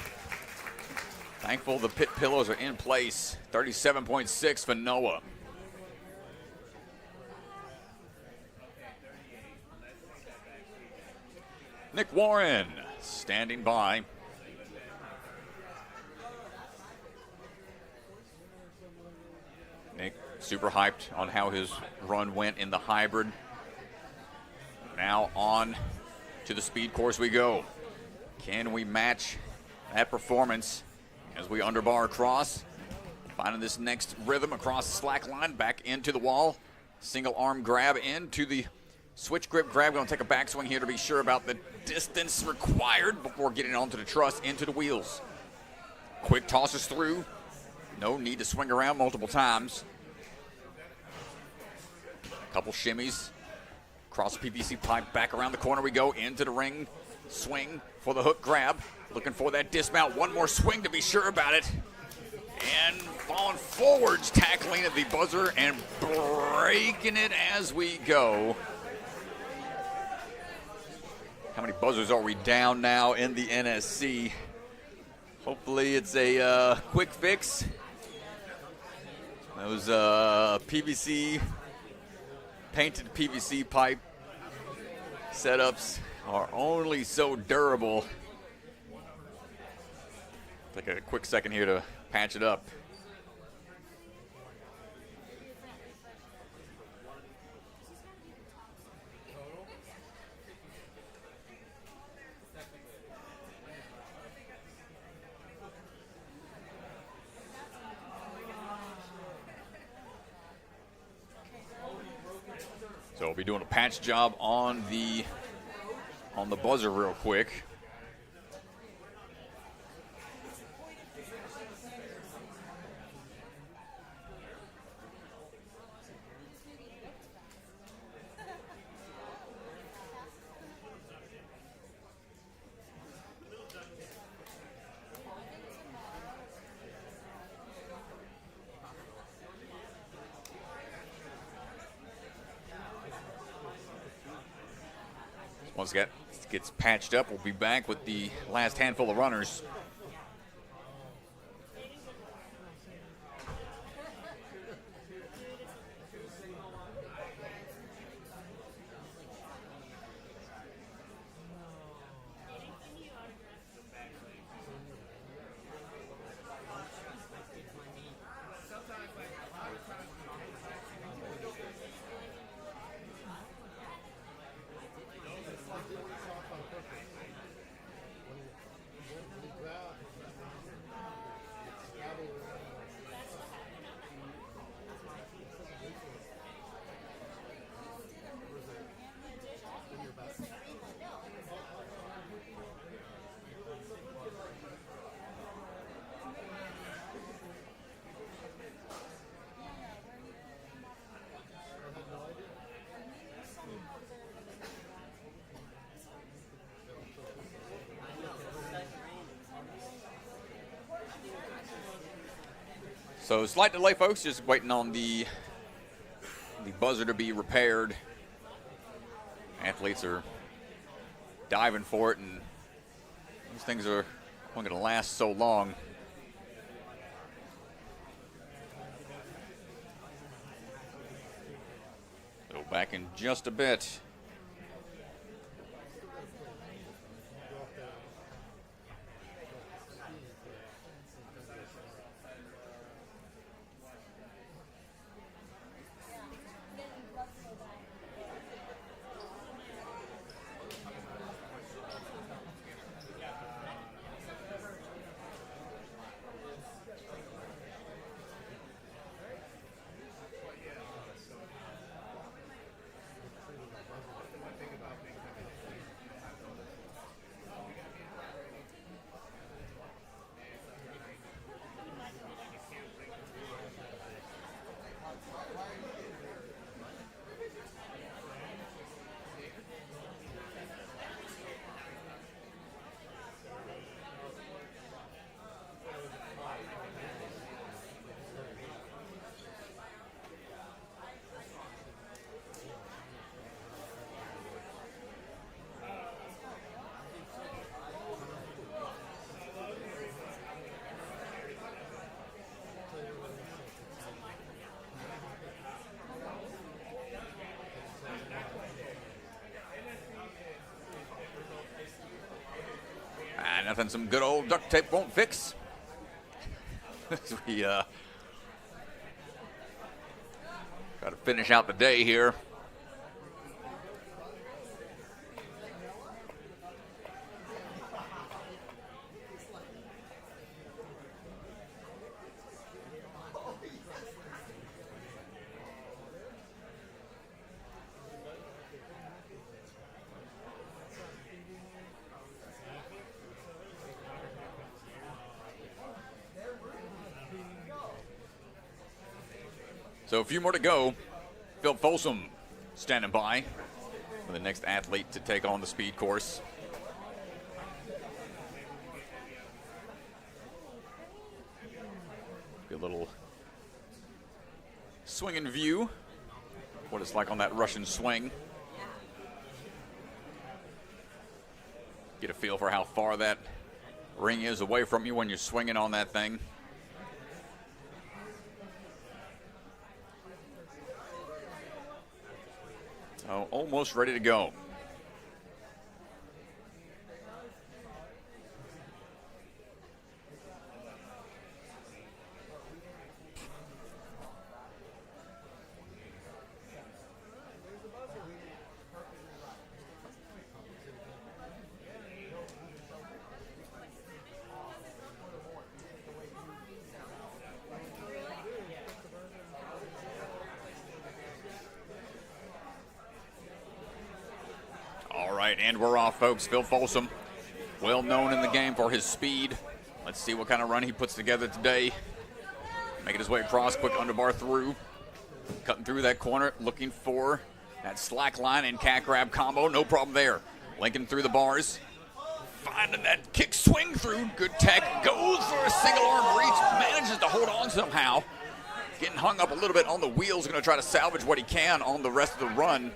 Speaker 2: Thankful the pit pillows are in place. 37.6 for Noah. Nick Warren standing by. Nick super hyped on how his run went in the hybrid. Now on to the speed course we go. Can we match that performance as we underbar across? Finding this next rhythm across the slack line, back into the wall. Single arm grab into the switch grip grab. Going to take a backswing here to be sure about the distance required before getting onto the truss, into the wheels. Quick tosses through. No need to swing around multiple times. A couple shimmies. Across the PVC pipe, back around the corner we go, into the ring. Swing for the hook grab. Looking for that dismount. One more swing to be sure about it. And falling forwards, tackling at the buzzer and breaking it as we go. How many buzzers are we down now in the NSC? Hopefully it's a quick fix. Those PVC, painted PVC pipe setups are only so durable. Take a quick second here to patch it up. So we'll be doing a patch job on the buzzer real quick. Once it gets patched up, we'll be back with the last handful of runners. So slight delay, folks. Just waiting on the buzzer to be repaired. Athletes are diving for it, and these things are not going to last so long. So back in just a bit. nothing some good old duct tape won't fix. As we try to finish out the day here. So a few more to go. Phil Folsom standing by for the next athlete to take on the speed course. Good little swinging view. What it's like on that Russian swing. Get a feel for how far that ring is away from you when you're swinging on that thing. So almost ready to go. And we're off, folks. Phil Folsom, well known in the game for his speed. Let's see what kind of run he puts together today. Making his way across, quick underbar through. Cutting through that corner, looking for that slack line and cat grab combo. No problem there. Linking through the bars. Finding that kick swing through. Good tech. Goes for a single arm reach. Manages to hold on somehow. Getting hung up a little bit on the wheels. Going to try to salvage what he can on the rest of the run.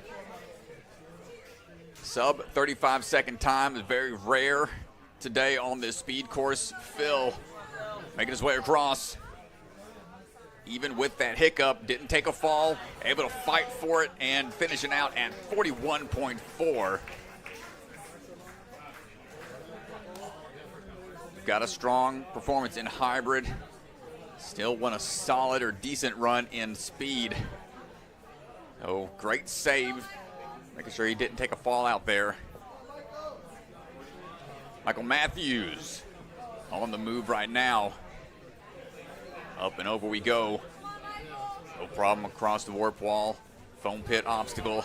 Speaker 2: Sub 35-second time is very rare today on this speed course. Phil making his way across. Even with that hiccup, didn't take a fall, able to fight for it and finishing out at 41.4. Got a strong performance in hybrid. Still won a solid or decent run in speed. Oh, great save. Making sure he didn't take a fall out there. Michael Matthews on the move right now. Up and over we go. No problem across the warp wall. Foam pit obstacle.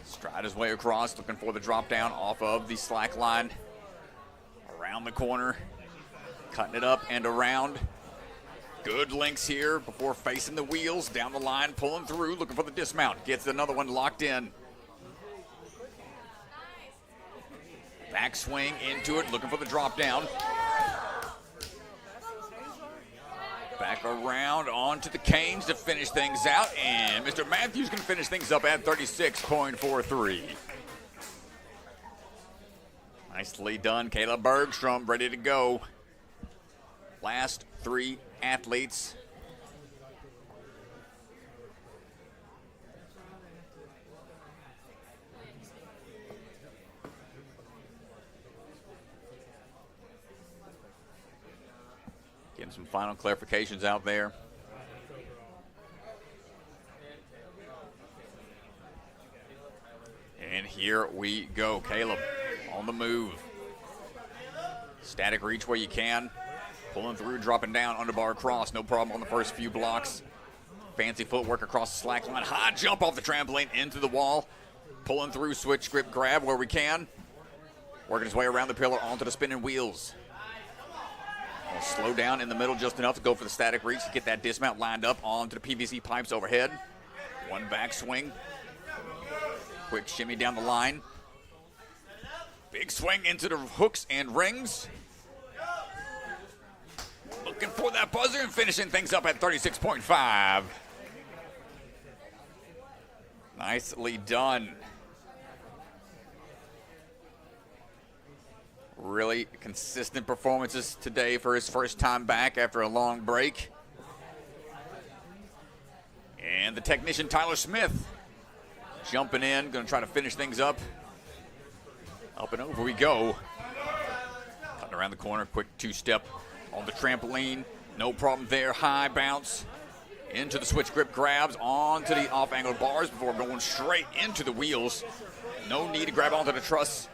Speaker 2: Stride his way across, looking for the drop down off of the slack line. Around the corner. Cutting it up and around. Good links here before facing the wheels. Down the line, pulling through, looking for the dismount. Gets another one locked in. Backswing into it, looking for the drop down. Back around onto the canes to finish things out, and Mr. Matthews can finish things up at 36.43. Nicely done, Caleb Bergstrom ready to go. Last three athletes. Getting some final clarifications out there. And here we go. Caleb on the move. Static reach where you can. Pulling through, dropping down, underbar cross. No problem on the first few blocks. Fancy footwork across the slack line. High jump off the trampoline into the wall. Pulling through, switch grip grab where we can. Working his way around the pillar onto the spinning wheels. We'll slow down in the middle just enough to go for the static reach to get that dismount lined up onto the PVC pipes overhead. One back swing. Quick shimmy down the line. Big swing into the hooks and rings. Looking for that buzzer and finishing things up at 36.5. Nicely done. Really consistent performances today for his first time back after a long break. And the technician Tyler Smith jumping in, going to try to finish things up. Up and over we go. around the corner, quick two-step on the trampoline. No problem there. High bounce into the switch grip grabs onto the off-angle bars before going straight into the wheels. No need to grab onto the truss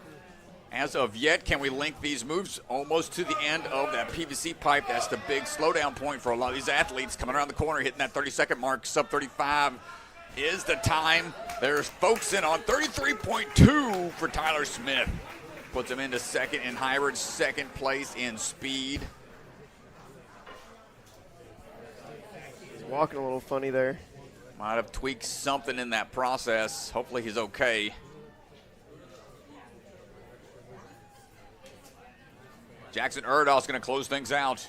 Speaker 2: as of yet. Can we link these moves almost to the end of that PVC pipe? That's the big slowdown point for a lot of these athletes coming around the corner, hitting that 30-second mark. Sub 35 is the time. There's folks in on 33.2 for Tyler Smith. Puts him into second in hybrid, second place in speed.
Speaker 1: He's walking a little funny there.
Speaker 2: Might have tweaked something in that process. Hopefully he's okay. Jackson Erdahl's going to close things out.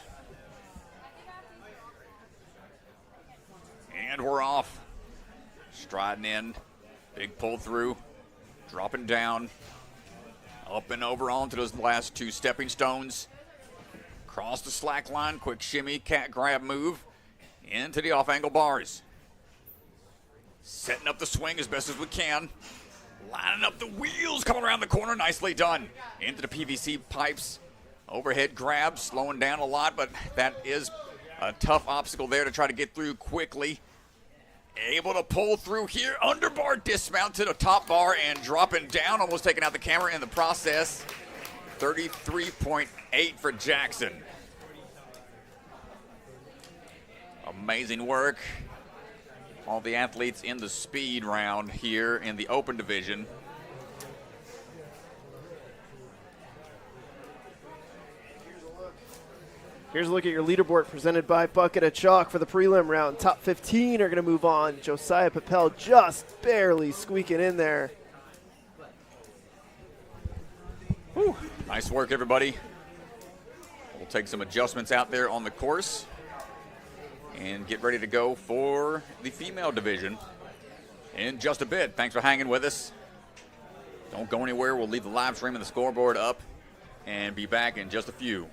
Speaker 2: And we're off. Striding in. Big pull through. Dropping down. Up and over onto those last two stepping stones. Cross the slack line. Quick shimmy, cat grab move. Into the off-angle bars. Setting up the swing as best as we can. Lining up the wheels coming around the corner. Nicely done. Into the PVC pipes. Overhead grab, slowing down a lot, but that is a tough obstacle there to try to get through quickly. Able to pull through here. Underbar dismount to the top bar and dropping down, almost taking out the camera in the process. 33.8 for Jackson. Amazing work. All the athletes in the speed round here in the open division.
Speaker 1: Here's a look at your leaderboard presented by Bucket of Chalk for the prelim round. Top 15 are going to move on. Josiah Papel just barely squeaking in there.
Speaker 2: Whew. Nice work, everybody. We'll take some adjustments out there on the course and get ready to go for the female division in just a bit. Thanks for hanging with us. Don't go anywhere. We'll leave the live stream and the scoreboard up and be back in just a few.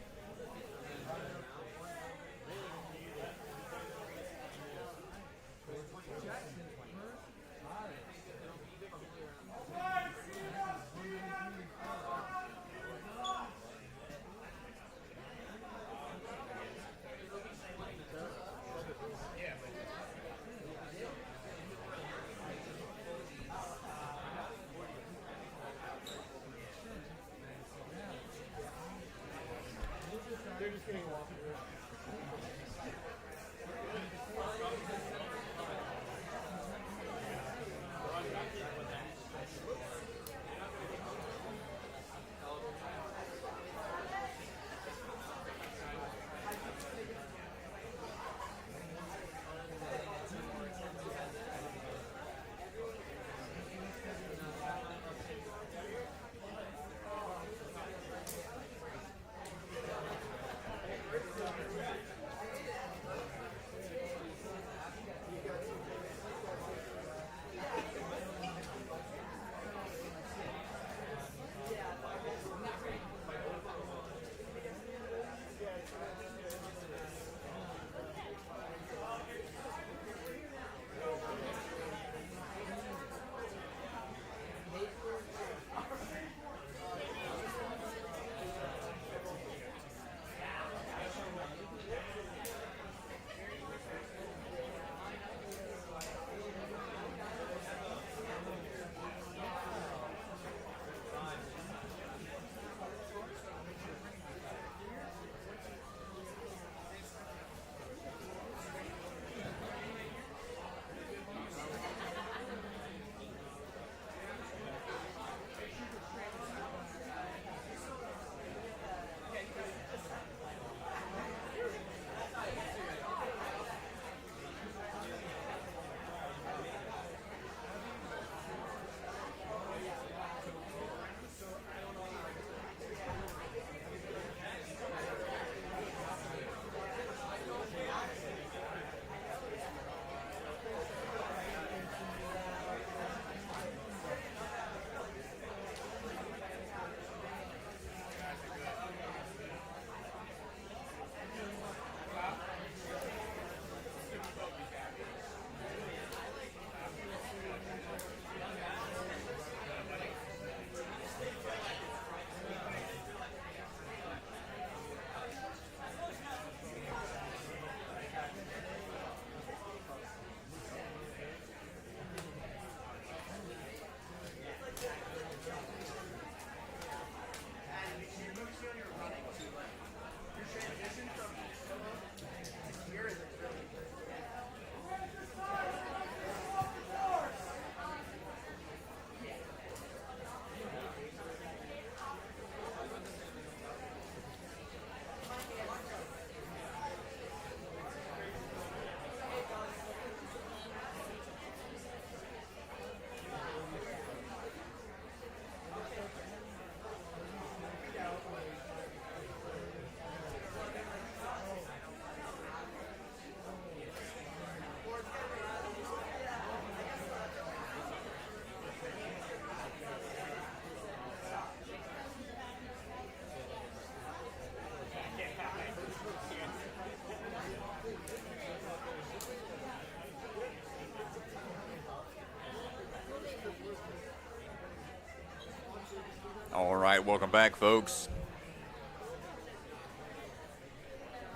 Speaker 2: All right, welcome back, folks.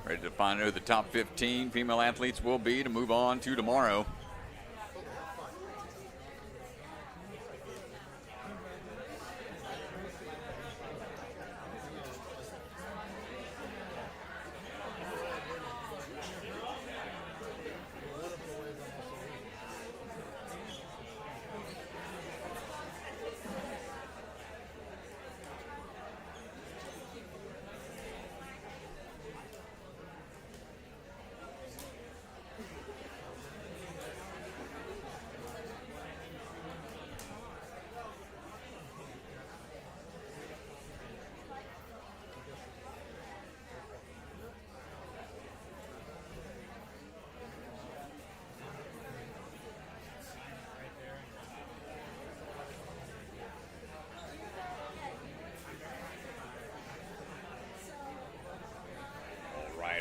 Speaker 2: Ready to find out who the top 15 female athletes will be to move on to tomorrow.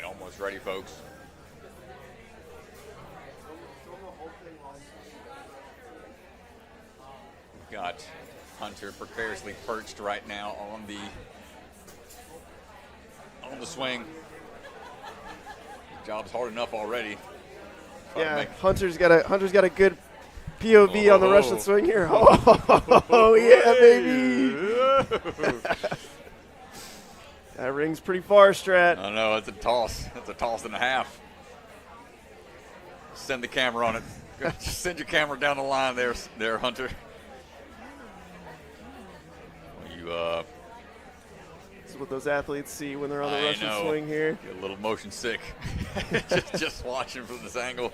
Speaker 2: Almost ready, folks. We've got Hunter precariously perched right now on the swing. The job's hard enough already.
Speaker 1: Yeah, Hunter's got a good POV on the Russian swing here. Oh yeah, baby. That ring's pretty far, Strat.
Speaker 2: I know, it's a toss. That's a toss and a half. Send the camera on it. Just send your camera down the line there, Hunter.
Speaker 1: This is what those athletes see when they're on the Russian swing here.
Speaker 2: Get a little motion sick. just watching from this angle.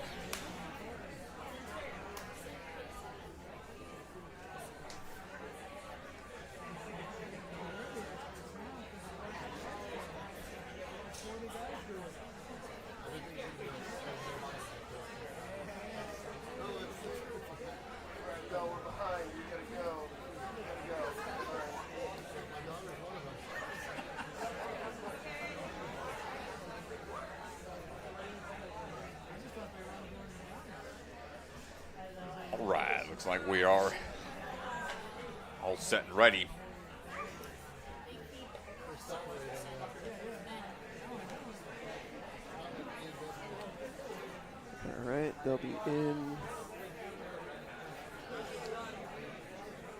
Speaker 2: Looks like we are all set and ready.
Speaker 1: All right, they'll be in.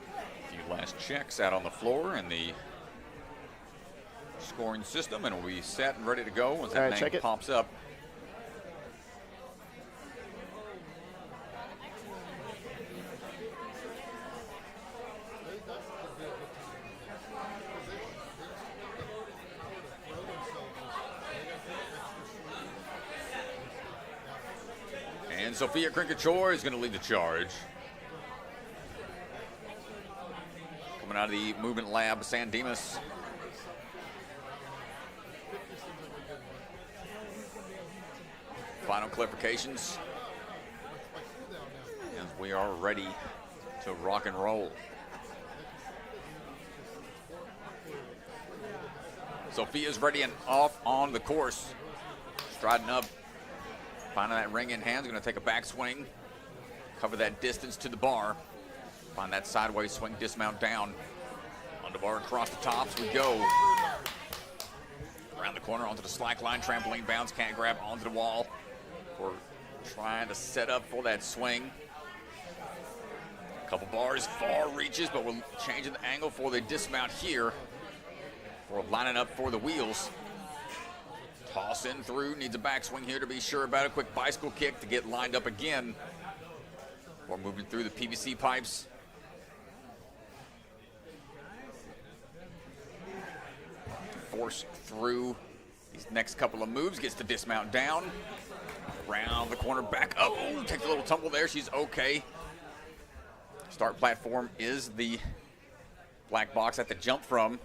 Speaker 2: A few last checks out on the floor in the scoring system, and we'll be set and ready to go once that name pops up. And Sophia Krinkachor is going to lead the charge. Coming out of the movement lab, San Dimas. Final clarifications. And we are ready to rock and roll. Sophia's ready and off on the course. Striding up. Finding that ring in hand, going to take a backswing, cover that distance to the bar, find that sideways swing, dismount down, on the bar across the tops we go. Around the corner onto the slack line, trampoline bounce, can't grab onto the wall. We're trying to set up for that swing. A couple bars, far reaches, but we're changing the angle for the dismount here. We're lining up for the wheels. Toss in through, needs a backswing here to be sure about a quick bicycle kick to get lined up again. We're moving through the PVC pipes. Force through these next couple of moves, gets the dismount down. Around the corner, back up. Oh, takes a little tumble there, she's okay. Start platform is the black box at the jump from.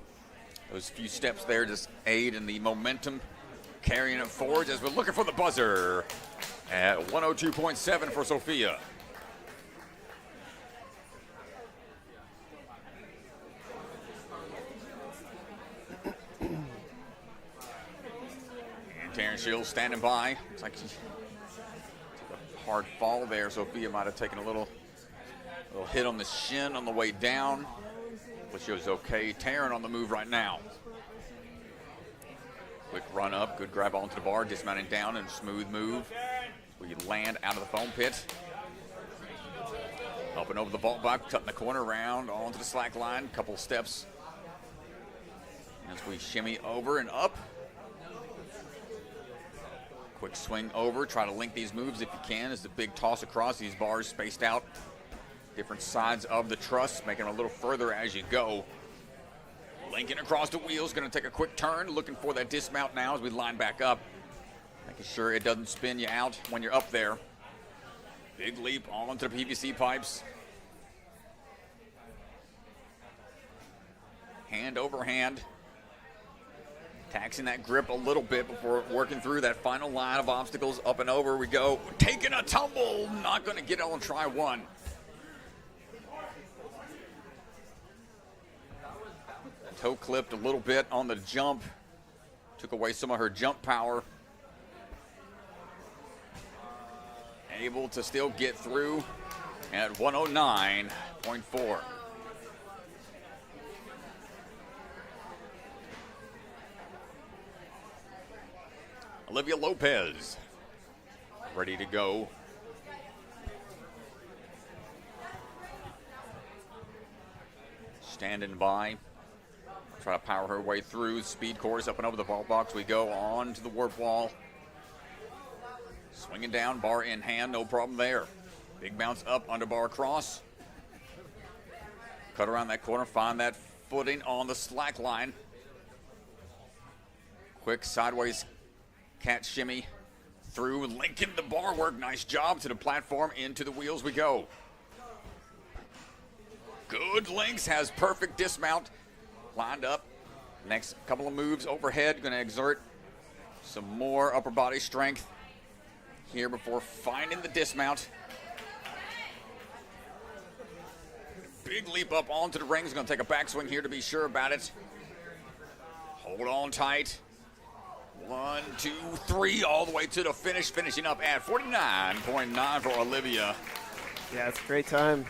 Speaker 2: Those few steps there just aid in the momentum. Carrying it forward as we're looking for the buzzer at 102.7 for Sophia. And Taryn Shields standing by. Looks like she took a hard fall there. Sophia might have taken a little hit on the shin on the way down. Hopefully she was okay. Taryn on the move right now. Quick run up, good grab onto the bar, dismounting down and smooth move. We land out of the foam pit. Up and over the vault box, cutting the corner around onto the slack line. Couple steps as we shimmy over and up. Quick swing over, try to link these moves if you can. As the big toss across, these bars spaced out. Different sides of the truss, making them a little further as you go. Linking across the wheels, gonna take a quick turn, looking for that dismount now as we line back up. Making sure it doesn't spin you out when you're up there. Big leap onto the PVC pipes. Hand over hand. Taxing that grip a little bit before working through that final line of obstacles. Up and over we go. Taking a tumble. Not going to get on try one. Toe clipped a little bit on the jump. Took away some of her jump power. Able to still get through at 109.4. Olivia Lopez, ready to go. Standing by. Try to power her way through. Speed course up and over the vault box. We go on to the warp wall. Swinging down, bar in hand, no problem there. Big bounce up, under bar cross. Cut around that corner, find that footing on the slack line. Quick sideways cat shimmy through, linking the bar work. Nice job to the platform, into the wheels we go. Good links, has perfect dismount. Lined up. Next couple of moves overhead, gonna exert some more upper body strength here before finding the dismount. Big leap up onto the rings. Going to take a backswing here to be sure about it. Hold on tight. 1, 2, 3, all the way to the finish. Finishing up at 49.9 for Olivia.
Speaker 1: Yeah, it's a great time.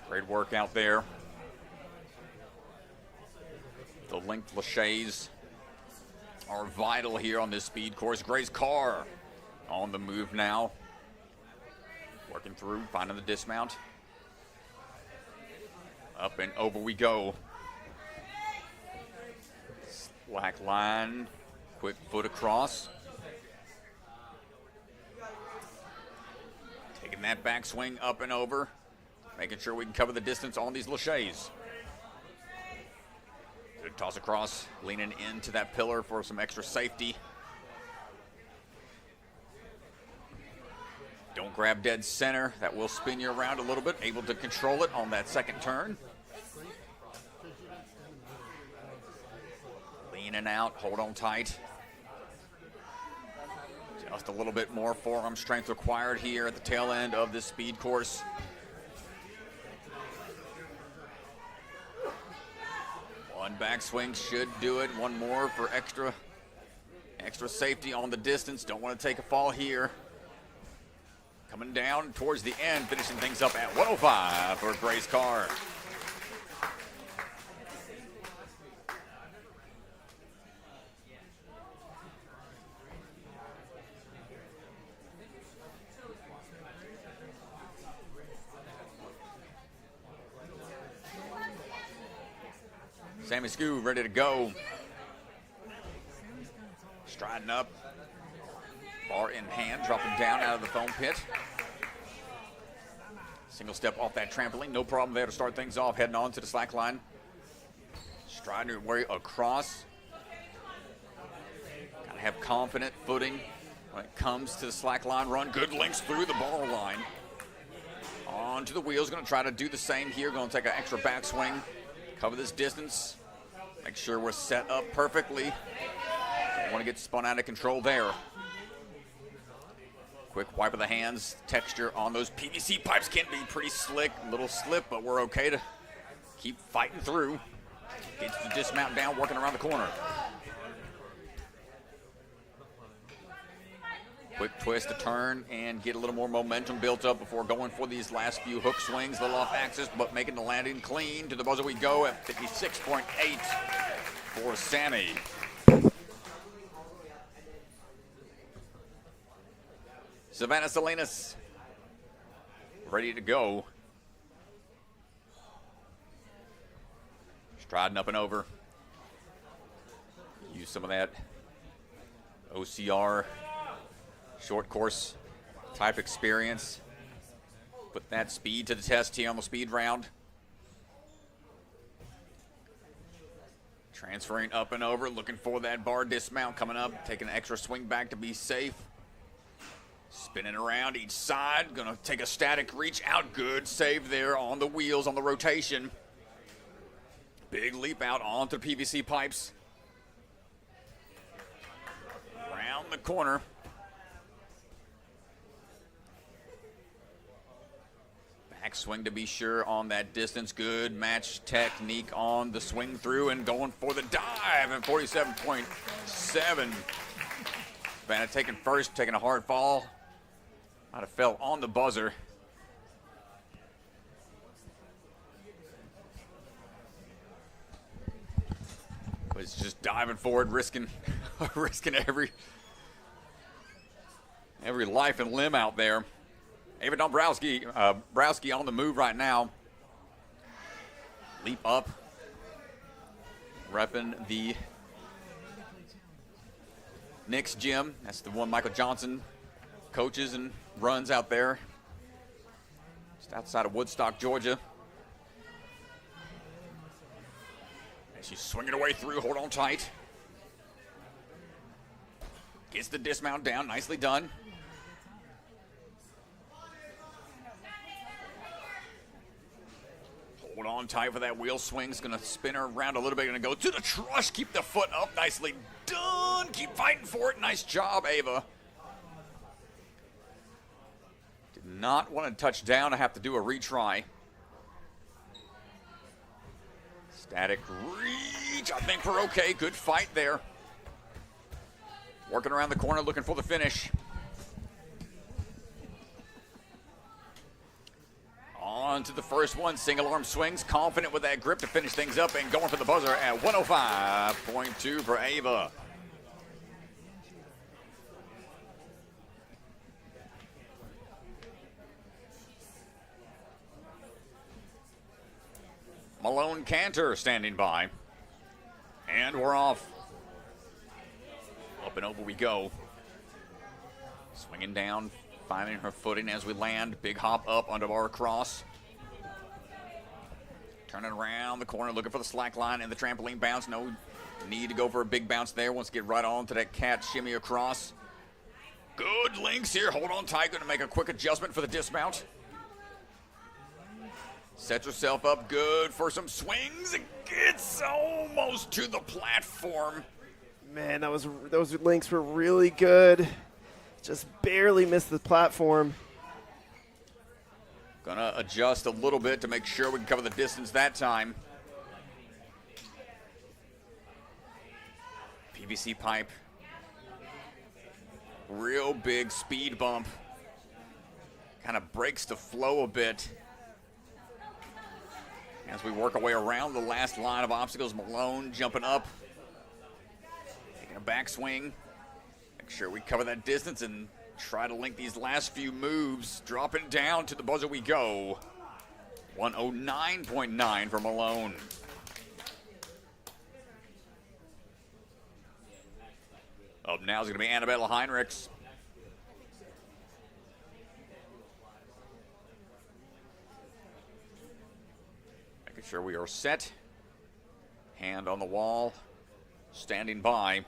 Speaker 2: Great work out there. The linked laches are vital here on this speed course. Grace Carr on the move now. Working through, finding the dismount. Up and over we go. Slack line, quick foot across. Taking that backswing up and over. Making sure we can cover the distance on these laches. Good toss across, leaning into that pillar for some extra safety. Don't grab dead center. That will spin you around a little bit. Able to control it on that second turn. Leaning out, hold on tight. Just a little bit more forearm strength required here at the tail end of this speed course. One backswing should do it. One more for extra safety on the distance. Don't want to take a fall here. Coming down towards the end, finishing things up at 105 for Grace Carr. Sammy Skoo ready to go. Striding up. Bar in hand, dropping down out of the foam pit. Single step off that trampoline. No problem there to start things off. Heading on to the slack line. Striding your way across. Gotta have confident footing when it comes to the slack line run. Good links through the bar line. On to the wheels. Gonna try to do the same here. Gonna take an extra backswing. Cover this distance. Make sure we're set up perfectly. Don't want to get spun out of control there. Quick wipe of the hands. Texture on those PVC pipes can be pretty slick. A little slip, but we're okay to keep fighting through. Gets the dismount down, working around the corner. Quick twist to turn and get a little more momentum built up before going for these last few hook swings. A little off axis, but making the landing clean. To the buzzer we go at 56.8 for Sammy. Savannah Salinas ready to go. Striding up and over. Use some of that OCR short course type experience. Put that speed to the test here on the speed round. Transferring up and over, looking for that bar dismount coming up. Taking an extra swing back to be safe. Spinning around each side. Gonna take a static reach out. Good save there on the wheels, on the rotation. Big leap out onto the PVC pipes. Around the corner. Backswing to be sure on that distance. Good match technique on the swing through and going for the dive at 47.7. Vanna taking first, taking a hard fall. Might have fell on the buzzer. Was just diving forward, risking every life and limb out there. Ava Dombrowski on the move right now. Leap up. Repping the Nick's gym. That's the one Michael Johnson coaches and runs out there. Just outside of Woodstock, Georgia. And she's swinging her way through. Hold on tight. Gets the dismount down. Nicely done. Hold on tight for that wheel swing. It's going to spin her around a little bit. Going to go to the trush. Keep the foot up. Nicely done. Keep fighting for it. Nice job, Ava. Did not want to touch down. I have to do a retry. Static reach. I think we're okay. Good fight there. Working around the corner, looking for the finish. On to the first one. Single arm swings. Confident with that grip to finish things up and going for the buzzer at 105.2 for Ava. Malone Cantor standing by. And we're off. Up and over we go. Swinging down, finding her footing as we land. Big hop up under our cross. Turning around the corner, looking for the slack line and the trampoline bounce. No need to go for a big bounce there. Wants to get right on to that cat shimmy across. Good links here. Hold on tight. Going to make a quick adjustment for the dismount. Sets herself up good for some swings. It gets almost to the platform.
Speaker 1: Man, those links were really good. Just barely missed the platform.
Speaker 2: Gonna adjust a little bit to make sure we can cover the distance that time. PVC pipe. Real big speed bump. Kind of breaks the flow a bit. As we work our way around the last line of obstacles, Malone jumping up. Taking a backswing. Make sure we cover that distance and try to link these last few moves. Dropping down to the buzzer we go. 109.9 for Malone. Up now is going to be Annabella Heinrichs. Making sure we are set. Hand on the wall. Standing by.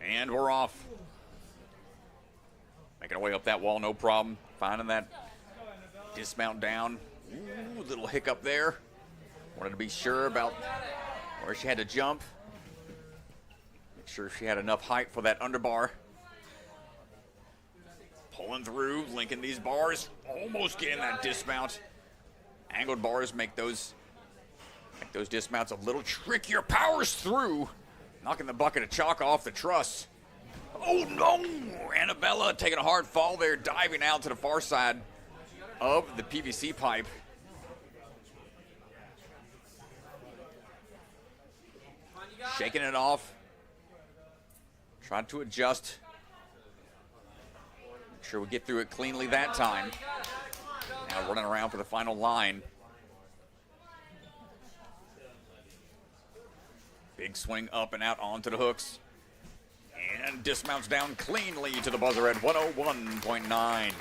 Speaker 2: And we're off. Making our way up that wall, no problem. Finding that dismount down. Ooh, little hiccup there. Wanted to be sure about where she had to jump. Make sure she had enough height for that underbar. Pulling through, linking these bars. Almost getting that dismount. Angled bars make those dismounts a little trickier. Powers through. Knocking the bucket of chalk off the truss. Oh no! Annabella taking a hard fall there, diving out to the far side of the PVC pipe. Shaking it off. Tried to adjust. Make sure we get through it cleanly that time. Now running around for the final line. Big swing up and out onto the hooks. And dismounts down cleanly to the buzzer at 101.9.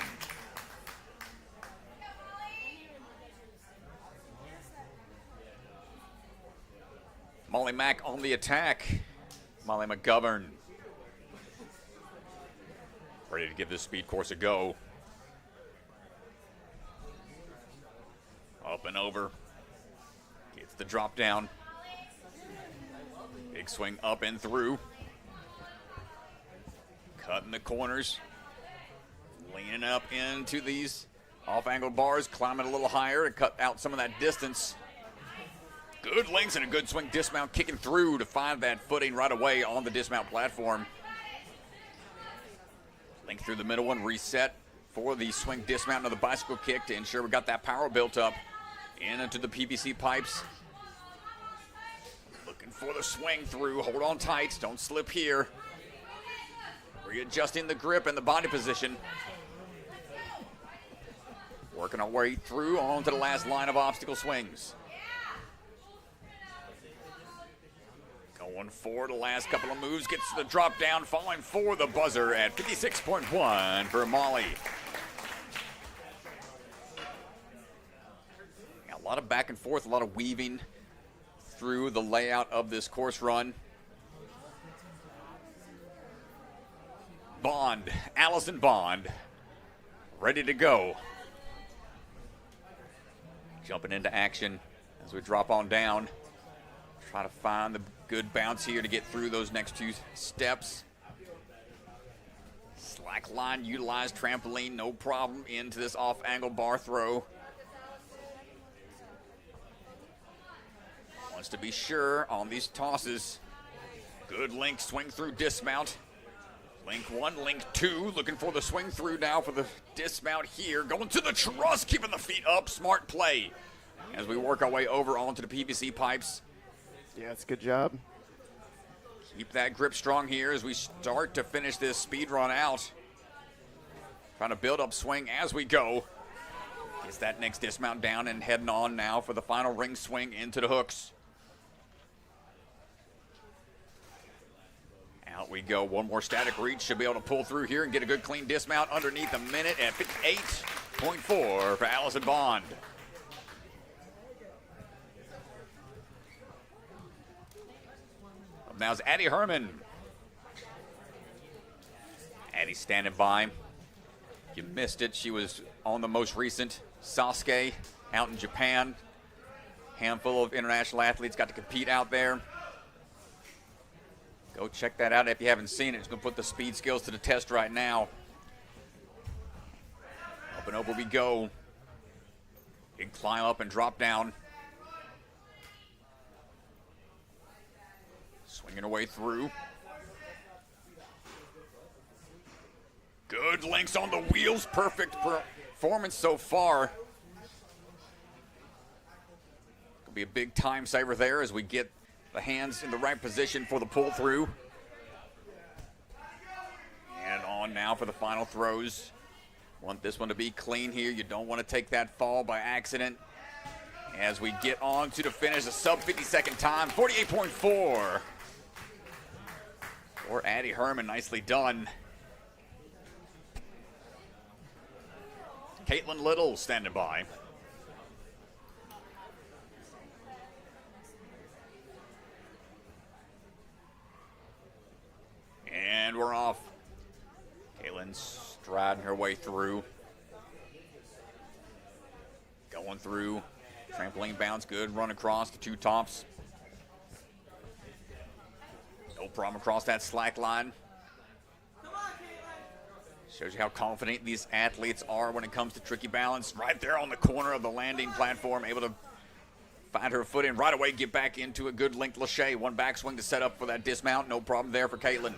Speaker 2: Molly Mack on the attack. Molly McGovern. Ready to give this speed course a go. Up and over. Gets the drop down. Big swing up and through. Cutting the corners. Leaning up into these off-angle bars. Climbing a little higher to cut out some of that distance. Good links and a good swing dismount, kicking through to find that footing right away on the dismount platform. Link through the middle one, reset for the swing dismount of the bicycle kick to ensure we got that power built up into the PVC pipes. Looking for the swing through, hold on tight, don't slip here. Readjusting the grip and the body position. Working our way through onto the last line of obstacle swings. Going for the last couple of moves, gets the drop down, falling for the buzzer at 56.1 for Molly. A lot of back and forth, a lot of weaving through the layout of this course run. Bond, Allison Bond, ready to go. Jumping into action as we drop on down. Try to find the good bounce here to get through those next two steps. Slack line, utilize trampoline, no problem into this off-angle bar throw. Wants to be sure on these tosses. Good link, swing through dismount. Link one, link two, looking for the swing through now for the dismount here. Going to the truss, keeping the feet up, smart play. As we work our way over onto the PVC pipes.
Speaker 1: Yeah, it's a good job.
Speaker 2: Keep that grip strong here as we start to finish this speed run out. Trying to build up swing as we go. Gets that next dismount down and heading on now for the final ring swing into the hooks. Out we go. One more static reach. Should be able to pull through here and get a good clean dismount underneath a minute at 58.4 for Allison Bond. Up now is Addie Herman. Addie standing by. You missed it. She was on the most recent Sasuke out in Japan. Handful of international athletes got to compete out there. Go check that out if you haven't seen it. It's going to put the speed skills to the test right now. Up and over we go. Big climb up and drop down. Swinging her way through. Good links on the wheels. Perfect performance so far. Going to be a big time saver there as we get the hands in the right position for the pull through. And on now for the final throws. Want this one to be clean here. You don't want to take that fall by accident. As we get on to the finish, a sub 50-second time, 48.4. For Addie Herman, nicely done. Caitlin Little standing by. And we're off. Caitlin striding her way through. Going through. Trampoline bounce, good run across the two tops. No problem across that slack line. Shows you how confident these athletes are when it comes to tricky balance. Right there on the corner of the landing platform, able to find her foot in right away, get back into a good linked Lachey. One backswing to set up for that dismount. No problem there for Caitlin.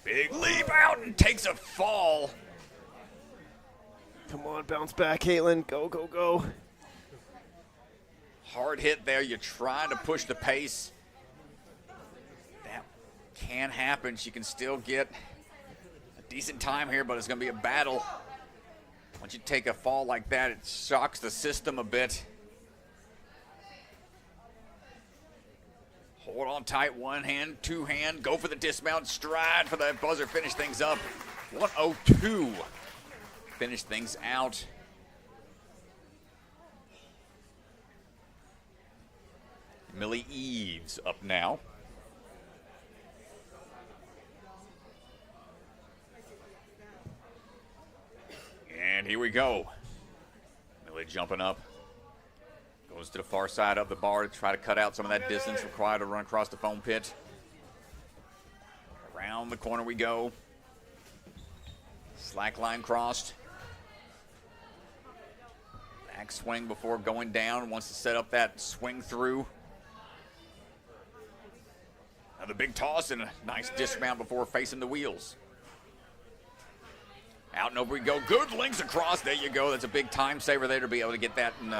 Speaker 2: Big leap out and takes a fall.
Speaker 1: Come on, bounce back, Caitlin. Go, go, go.
Speaker 2: Hard hit there. You're trying to push the pace. That can happen. She can still get a decent time here, but it's going to be a battle. Once you take a fall like that, it shocks the system a bit. Hold on tight, one hand, two hand, go for the dismount, stride for that buzzer, finish things up. 102. Finish things out. Millie Eves up now. And here we go. Millie jumping up. Goes to the far side of the bar to try to cut out some of that distance required to run across the foam pit. Around the corner we go. Slack line crossed. Back swing before going down. Wants to set up that swing through. Another big toss and a nice dismount before facing the wheels. Out and over we go. Good links across. There you go. That's a big time saver there to be able to get that in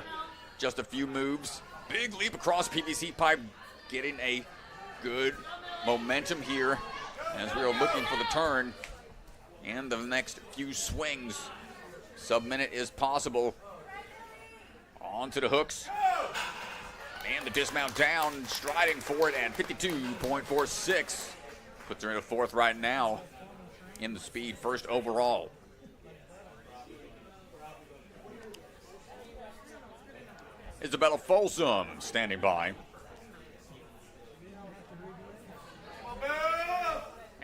Speaker 2: just a few moves. Big leap across PVC pipe. Getting a good momentum here as we are looking for the turn and the next few swings. Sub-minute is possible. Onto the hooks. And the dismount down, striding for it at 52.46. Puts her in a fourth right now in the speed, first overall. Isabella Folsom standing by.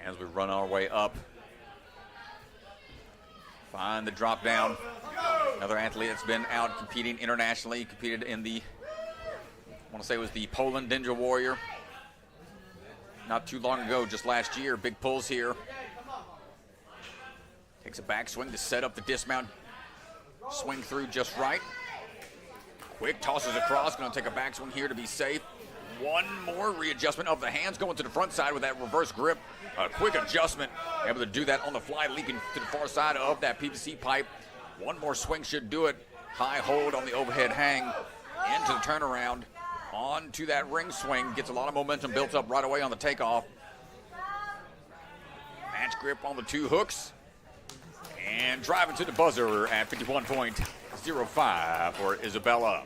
Speaker 2: As we run our way up. Find the drop down. Another athlete that's been out competing internationally, competed in the, I want to say it was the Poland Ninja Warrior. Not too long ago, just last year. Big pulls here. Takes a backswing to set up the dismount. Swing through just right. Quick tosses across, going to take a backswing here to be safe. One more readjustment of the hands going to the front side with that reverse grip. A quick adjustment, able to do that on the fly, leaping to the far side of that PVC pipe. One more swing should do it. High hold on the overhead hang into the turnaround. On to that ring swing, gets a lot of momentum built up right away on the takeoff. Match grip on the two hooks. And driving to the buzzer at 51.05 for Isabella.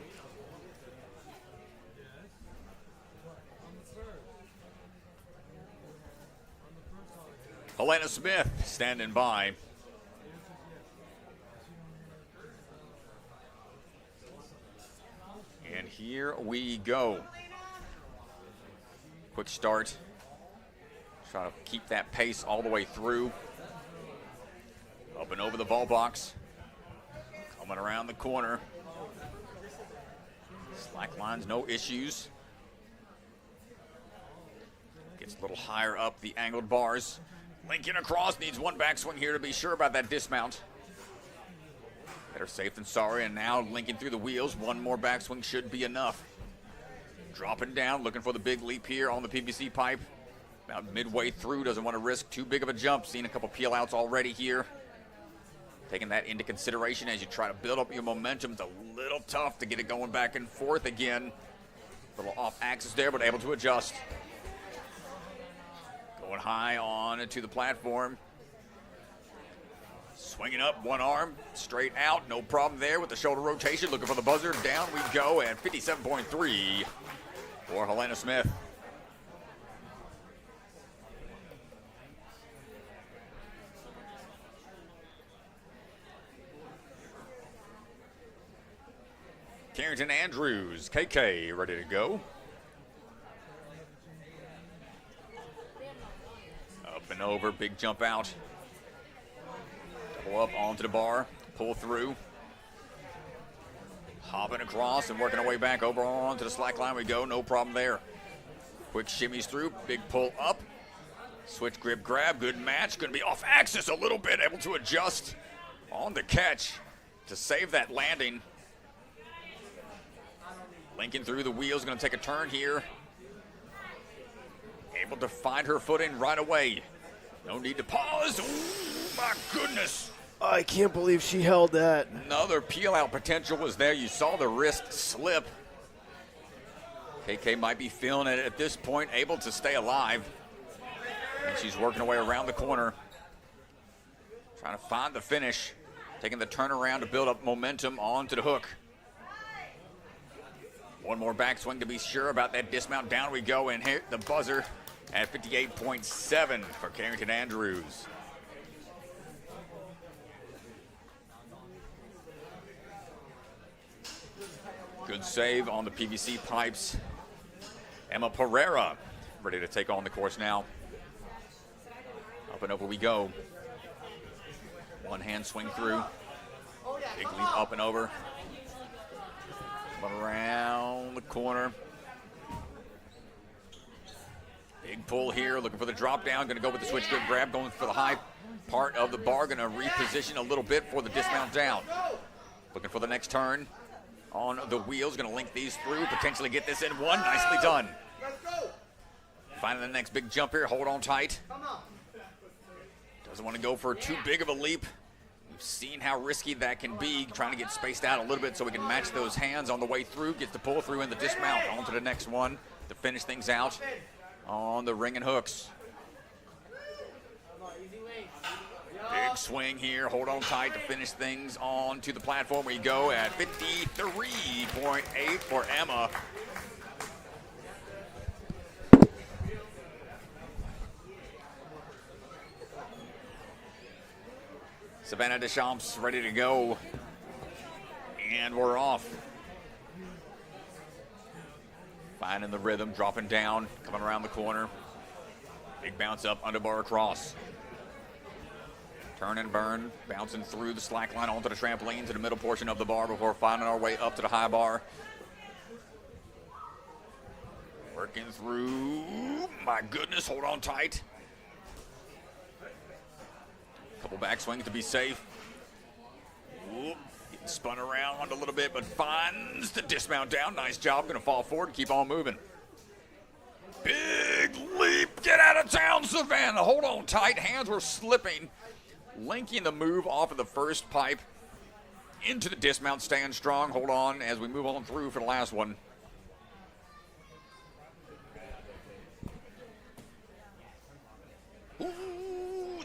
Speaker 2: Helena Smith standing by. And here we go. Quick start. Try to keep that pace all the way through. Up and over the ball box. Coming around the corner. Slack lines, no issues. Gets a little higher up the angled bars. Linking across, needs one backswing here to be sure about that dismount. Better safe than sorry, and now linking through the wheels. One more backswing should be enough. Dropping down, looking for the big leap here on the PVC pipe. About midway through, doesn't want to risk too big of a jump. Seen a couple peel outs already here. Taking that into consideration as you try to build up your momentum. It's a little tough to get it going back and forth again. A little off axis there, but able to adjust. Going high on to the platform. Swinging up, one arm, straight out. No problem there with the shoulder rotation. Looking for the buzzer. Down we go at 57.3 for Helena Smith. Carrington Andrews, KK, ready to go. Up and over, big jump out. Double up onto the bar, pull through. Hopping across and working our way back over onto the slack line we go, no problem there. Quick shimmies through, big pull up. Switch grip grab, good match. Gonna be off axis a little bit, able to adjust on the catch to save that landing. Linking through the wheels, going to take a turn here. Able to find her footing right away. No need to pause. Ooh, my goodness.
Speaker 1: I can't believe she held that.
Speaker 2: Another peel-out potential was there. You saw the wrist slip. KK might be feeling it at this point, able to stay alive. And she's working her way around the corner, trying to find the finish, taking the turnaround to build up momentum onto the hook. One more backswing to be sure about that dismount. Down we go and hit the buzzer at 58.7 for Carrington Andrews. Good save on the PVC pipes. Emma Pereira ready to take on the course now. Up and over we go. One hand swing through. Big leap up and over. Coming around the corner. Big pull here, looking for the drop down. Going to go with the switch grip grab, going for the high part of the bar. Going to reposition a little bit for the dismount down. Looking for the next turn on the wheels. Going to link these through, potentially get this in one. Nicely done. Finding the next big jump here. Hold on tight. Doesn't want to go for too big of a leap. We've seen how risky that can be, trying to get spaced out a little bit so we can match those hands on the way through. Gets the pull through in the dismount. On to the next one to finish things out on the ring and hooks. Big swing here. Hold on tight to finish things on to the platform. We go at 53.8 for Emma. Savannah Deschamps ready to go. And we're off. Finding the rhythm, dropping down, coming around the corner. Big bounce up, underbar across. Turn and burn, bouncing through the slack line onto the trampoline to the middle portion of the bar before finding our way up to the high bar. Working through, my goodness, hold on tight. Couple back swings to be safe. Ooh, getting spun around a little bit, but finds the dismount down. Nice job, gonna fall forward, keep on moving. Big leap, get out of town, Savannah. Hold on tight, hands were slipping. Linking the move off of the first pipe into the dismount, staying strong. Hold on as we move on through for the last one. Ooh,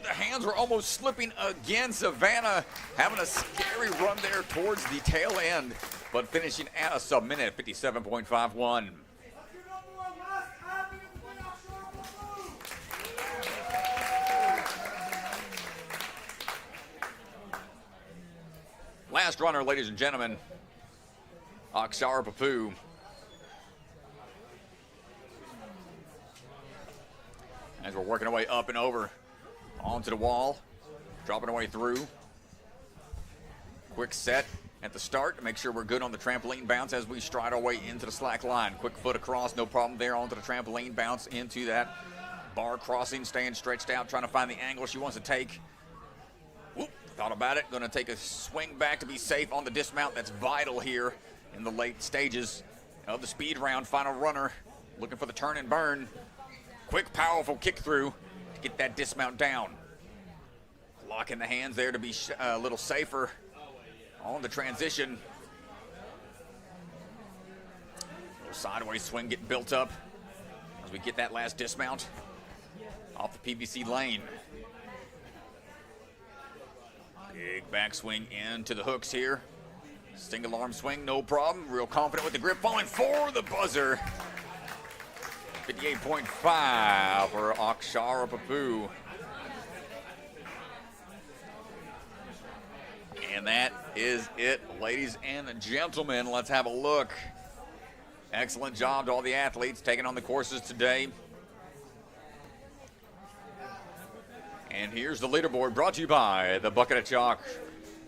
Speaker 2: the hands were almost slipping again. Savannah having a scary run there towards the tail end, but finishing at a sub-minute at 57.51. Last runner, ladies and gentlemen, Akshara Papu. As we're working our way up and over onto the wall, dropping our way through. Quick set at the start to make sure we're good on the trampoline bounce as we stride our way into the slack line. Quick foot across, no problem there, onto the trampoline bounce into that bar crossing, staying stretched out, trying to find the angle she wants to take. Whoop. Thought about it, gonna take a swing back to be safe on the dismount. That's vital here in the late stages of the speed round. Final runner, looking for the turn and burn. Quick, powerful kick through to get that dismount down. Locking the hands there to be a little safer on the transition. Little sideways swing getting built up as we get that last dismount off the PVC lane. Big backswing into the hooks here. Single arm swing, no problem. Real confident with the grip, falling for the buzzer. 58.5 for Akshara Papu. And that is it, ladies and gentlemen. Let's have a look. Excellent job to all the athletes taking on the courses today. And here's the leaderboard brought to you by the Bucket of Chalk.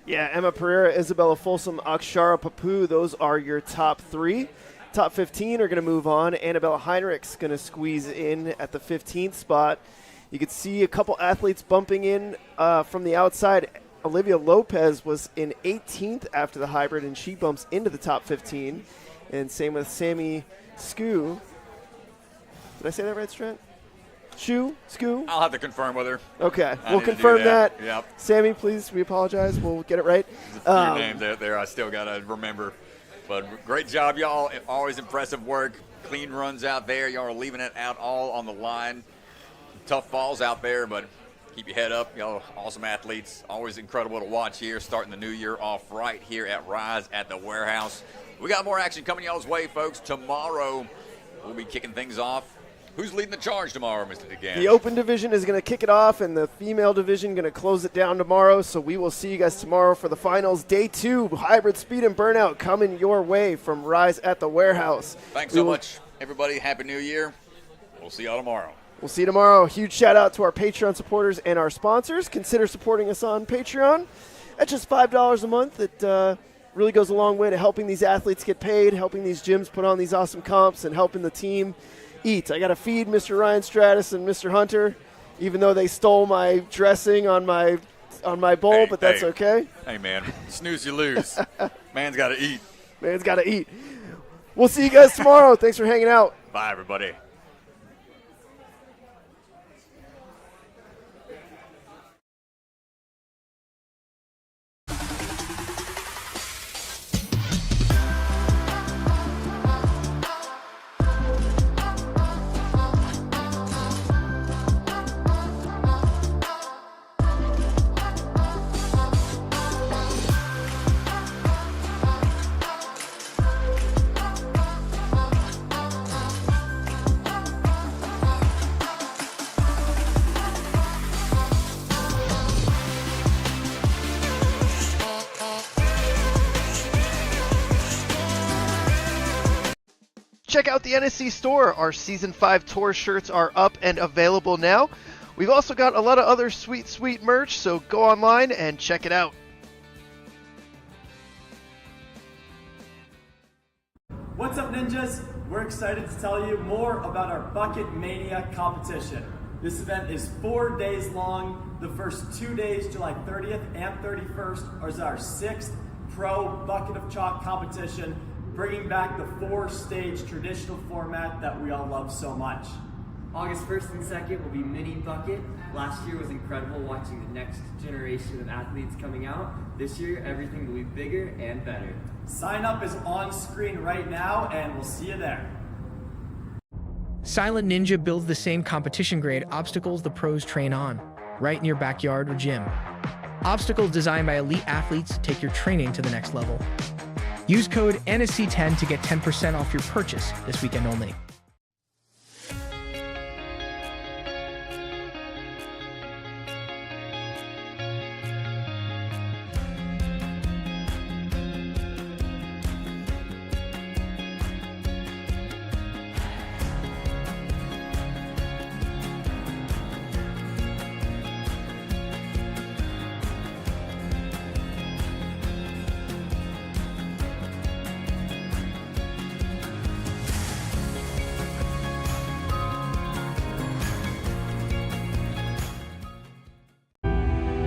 Speaker 1: Yeah, Emma Pereira, Isabella Folsom, Akshara Papu, those are your top three. Top 15 are going to move on. Annabella Heinrich's going to squeeze in at the 15th spot. You could see a couple athletes bumping in from the outside. Olivia Lopez was in 18th after the hybrid, and she bumps into the top 15. And same with Sammy Skoo. Did I say that right, Strent? Scoo?
Speaker 2: I'll have to confirm with her.
Speaker 1: Okay,
Speaker 2: I
Speaker 1: we'll
Speaker 2: need to do
Speaker 1: confirm that.
Speaker 2: Yep.
Speaker 1: Sammy, please, we apologize. We'll get it right.
Speaker 2: There's a few names out there I still got to remember. But great job, y'all. Always impressive work. Clean runs out there. Y'all are leaving it out all on the line. Tough falls out there, but keep your head up. Y'all awesome athletes. Always incredible to watch here, starting the new year off right here at Rise at the Warehouse. We got more action coming y'all's way, folks. Tomorrow, we'll be kicking things off. Who's leading the charge tomorrow, Mr. DeGan?
Speaker 1: The open division is going to kick it off, and the female division going to close it down tomorrow. So we will see you guys tomorrow for the finals. Day 2, hybrid speed and burnout coming your way from Rise at the Warehouse.
Speaker 2: Thanks so much, everybody. Happy New Year. We'll see y'all tomorrow.
Speaker 1: We'll see you tomorrow. Huge shout out to our Patreon supporters and our sponsors. Consider supporting us on Patreon at just $5 a month. It really goes a long way to helping these athletes get paid, helping these gyms put on these awesome comps, and helping the team eat. I got to feed Mr. Ryan Stratus and Mr. Hunter, even though they stole my dressing on my bowl, but that's okay.
Speaker 2: Hey, man, snooze, you lose. Man's got to eat.
Speaker 1: Man's got to eat. We'll see you guys tomorrow. Thanks for hanging out.
Speaker 2: Bye, everybody.
Speaker 1: Check out the NSC store. Our Season 5 tour shirts are up and available now. We've also got a lot of other sweet merch, so go online and check it out.
Speaker 3: What's up, ninjas? We're excited to tell you more about our Bucket Mania competition. This event is 4 days long. The first 2 days, July 30th and 31st, is our 6th Pro Bucket of Chalk competition, bringing back the 4-stage traditional format that we all love so much.
Speaker 4: August 1st and 2nd will be Mini Bucket. Last year was incredible watching the next generation of athletes coming out. This year, everything will be bigger and better.
Speaker 3: Sign up is on screen right now, and we'll see you there.
Speaker 5: Silent Ninja builds the same competition grade obstacles the pros train on, right in your backyard or gym. Obstacles designed by elite athletes take your training to the next level. Use code NSC10 to get 10% off your purchase this weekend only.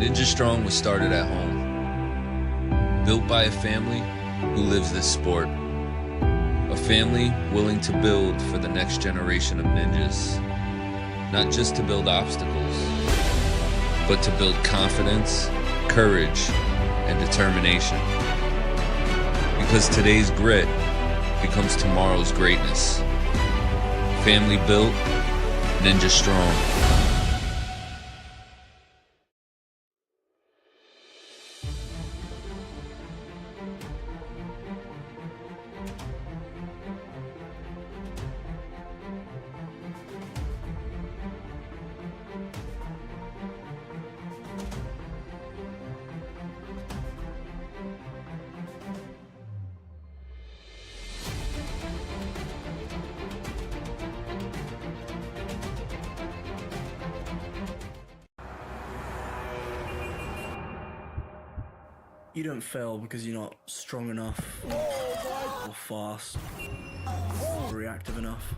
Speaker 6: Ninja Strong was started at home, built by a family who lives this sport. A family willing to build for the next generation of ninjas. Not just to build obstacles, but to build confidence, courage, and determination. Because today's grit becomes tomorrow's greatness. Family built, Ninja Strong.
Speaker 7: You don't fail because you're not strong enough, or fast, or reactive enough.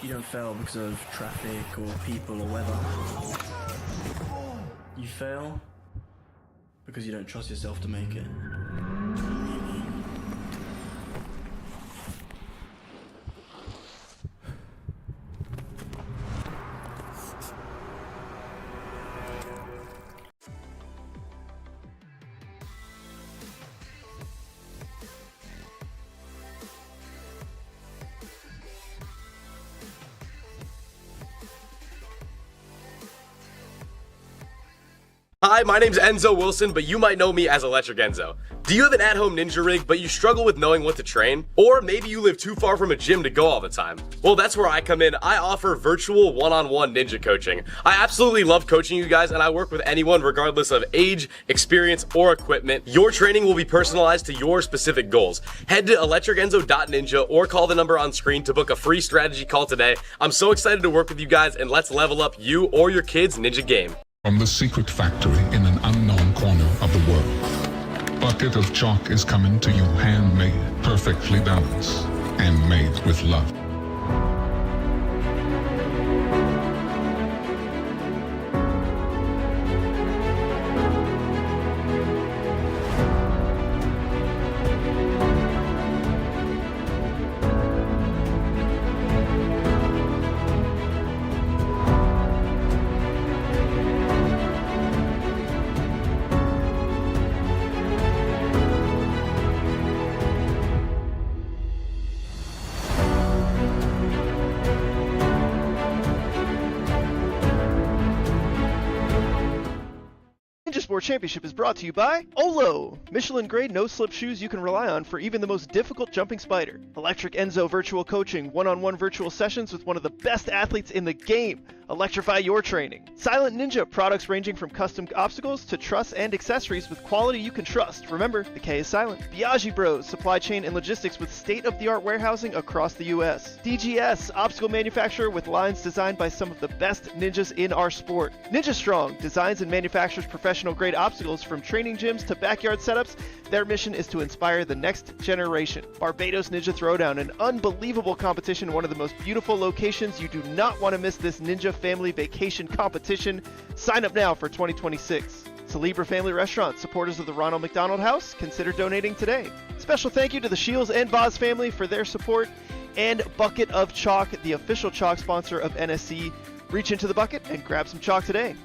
Speaker 7: You don't fail because of traffic or people or weather. You fail because you don't trust yourself to make it.
Speaker 8: Hi, my name's Enzo Wilson, but you might know me as Electric Enzo. Do you have an at-home ninja rig, but you struggle with knowing what to train? Or maybe you live too far from a gym to go all the time? Well, that's where I come in. I offer virtual one-on-one ninja coaching. I absolutely love coaching you guys, and I work with anyone regardless of age, experience, or equipment. Your training will be personalized to your specific goals. Head to electricenzo.ninja or call the number on screen to book a free strategy call today. I'm so excited to work with you guys, and let's level up you or your kids' ninja game.
Speaker 9: From the secret factory in an unknown corner of the world, bucket of chalk is coming to you handmade, perfectly balanced, and made with love.
Speaker 1: Ninja Sport Championship is brought to you by Olo, Michelin-grade no-slip shoes you can rely on for even the most difficult jumping spider. Electric Enzo virtual coaching, one-on-one virtual sessions with one of the best athletes in the game. Electrify your training. Silent Ninja, products ranging from custom obstacles to truss and accessories with quality you can trust. Remember, the K is silent. Biaggi Bros, supply chain and logistics with state-of-the-art warehousing across the U.S. DGS, obstacle manufacturer with lines designed by some of the best ninjas in our sport. Ninja Strong, designs and manufactures professional-grade obstacles from training gyms to backyard setups. Their mission is to inspire the next generation. Barbados Ninja Throwdown, an unbelievable competition, one of the most beautiful locations. You do not want to miss this Ninja Family Vacation competition. Sign up now for 2026. Celebra Family Restaurant, supporters of the Ronald McDonald House, consider donating today. Special thank you to the Shields and Voz family for their support, and Bucket of Chalk, the official chalk sponsor of NSC. Reach into the bucket and grab some chalk today.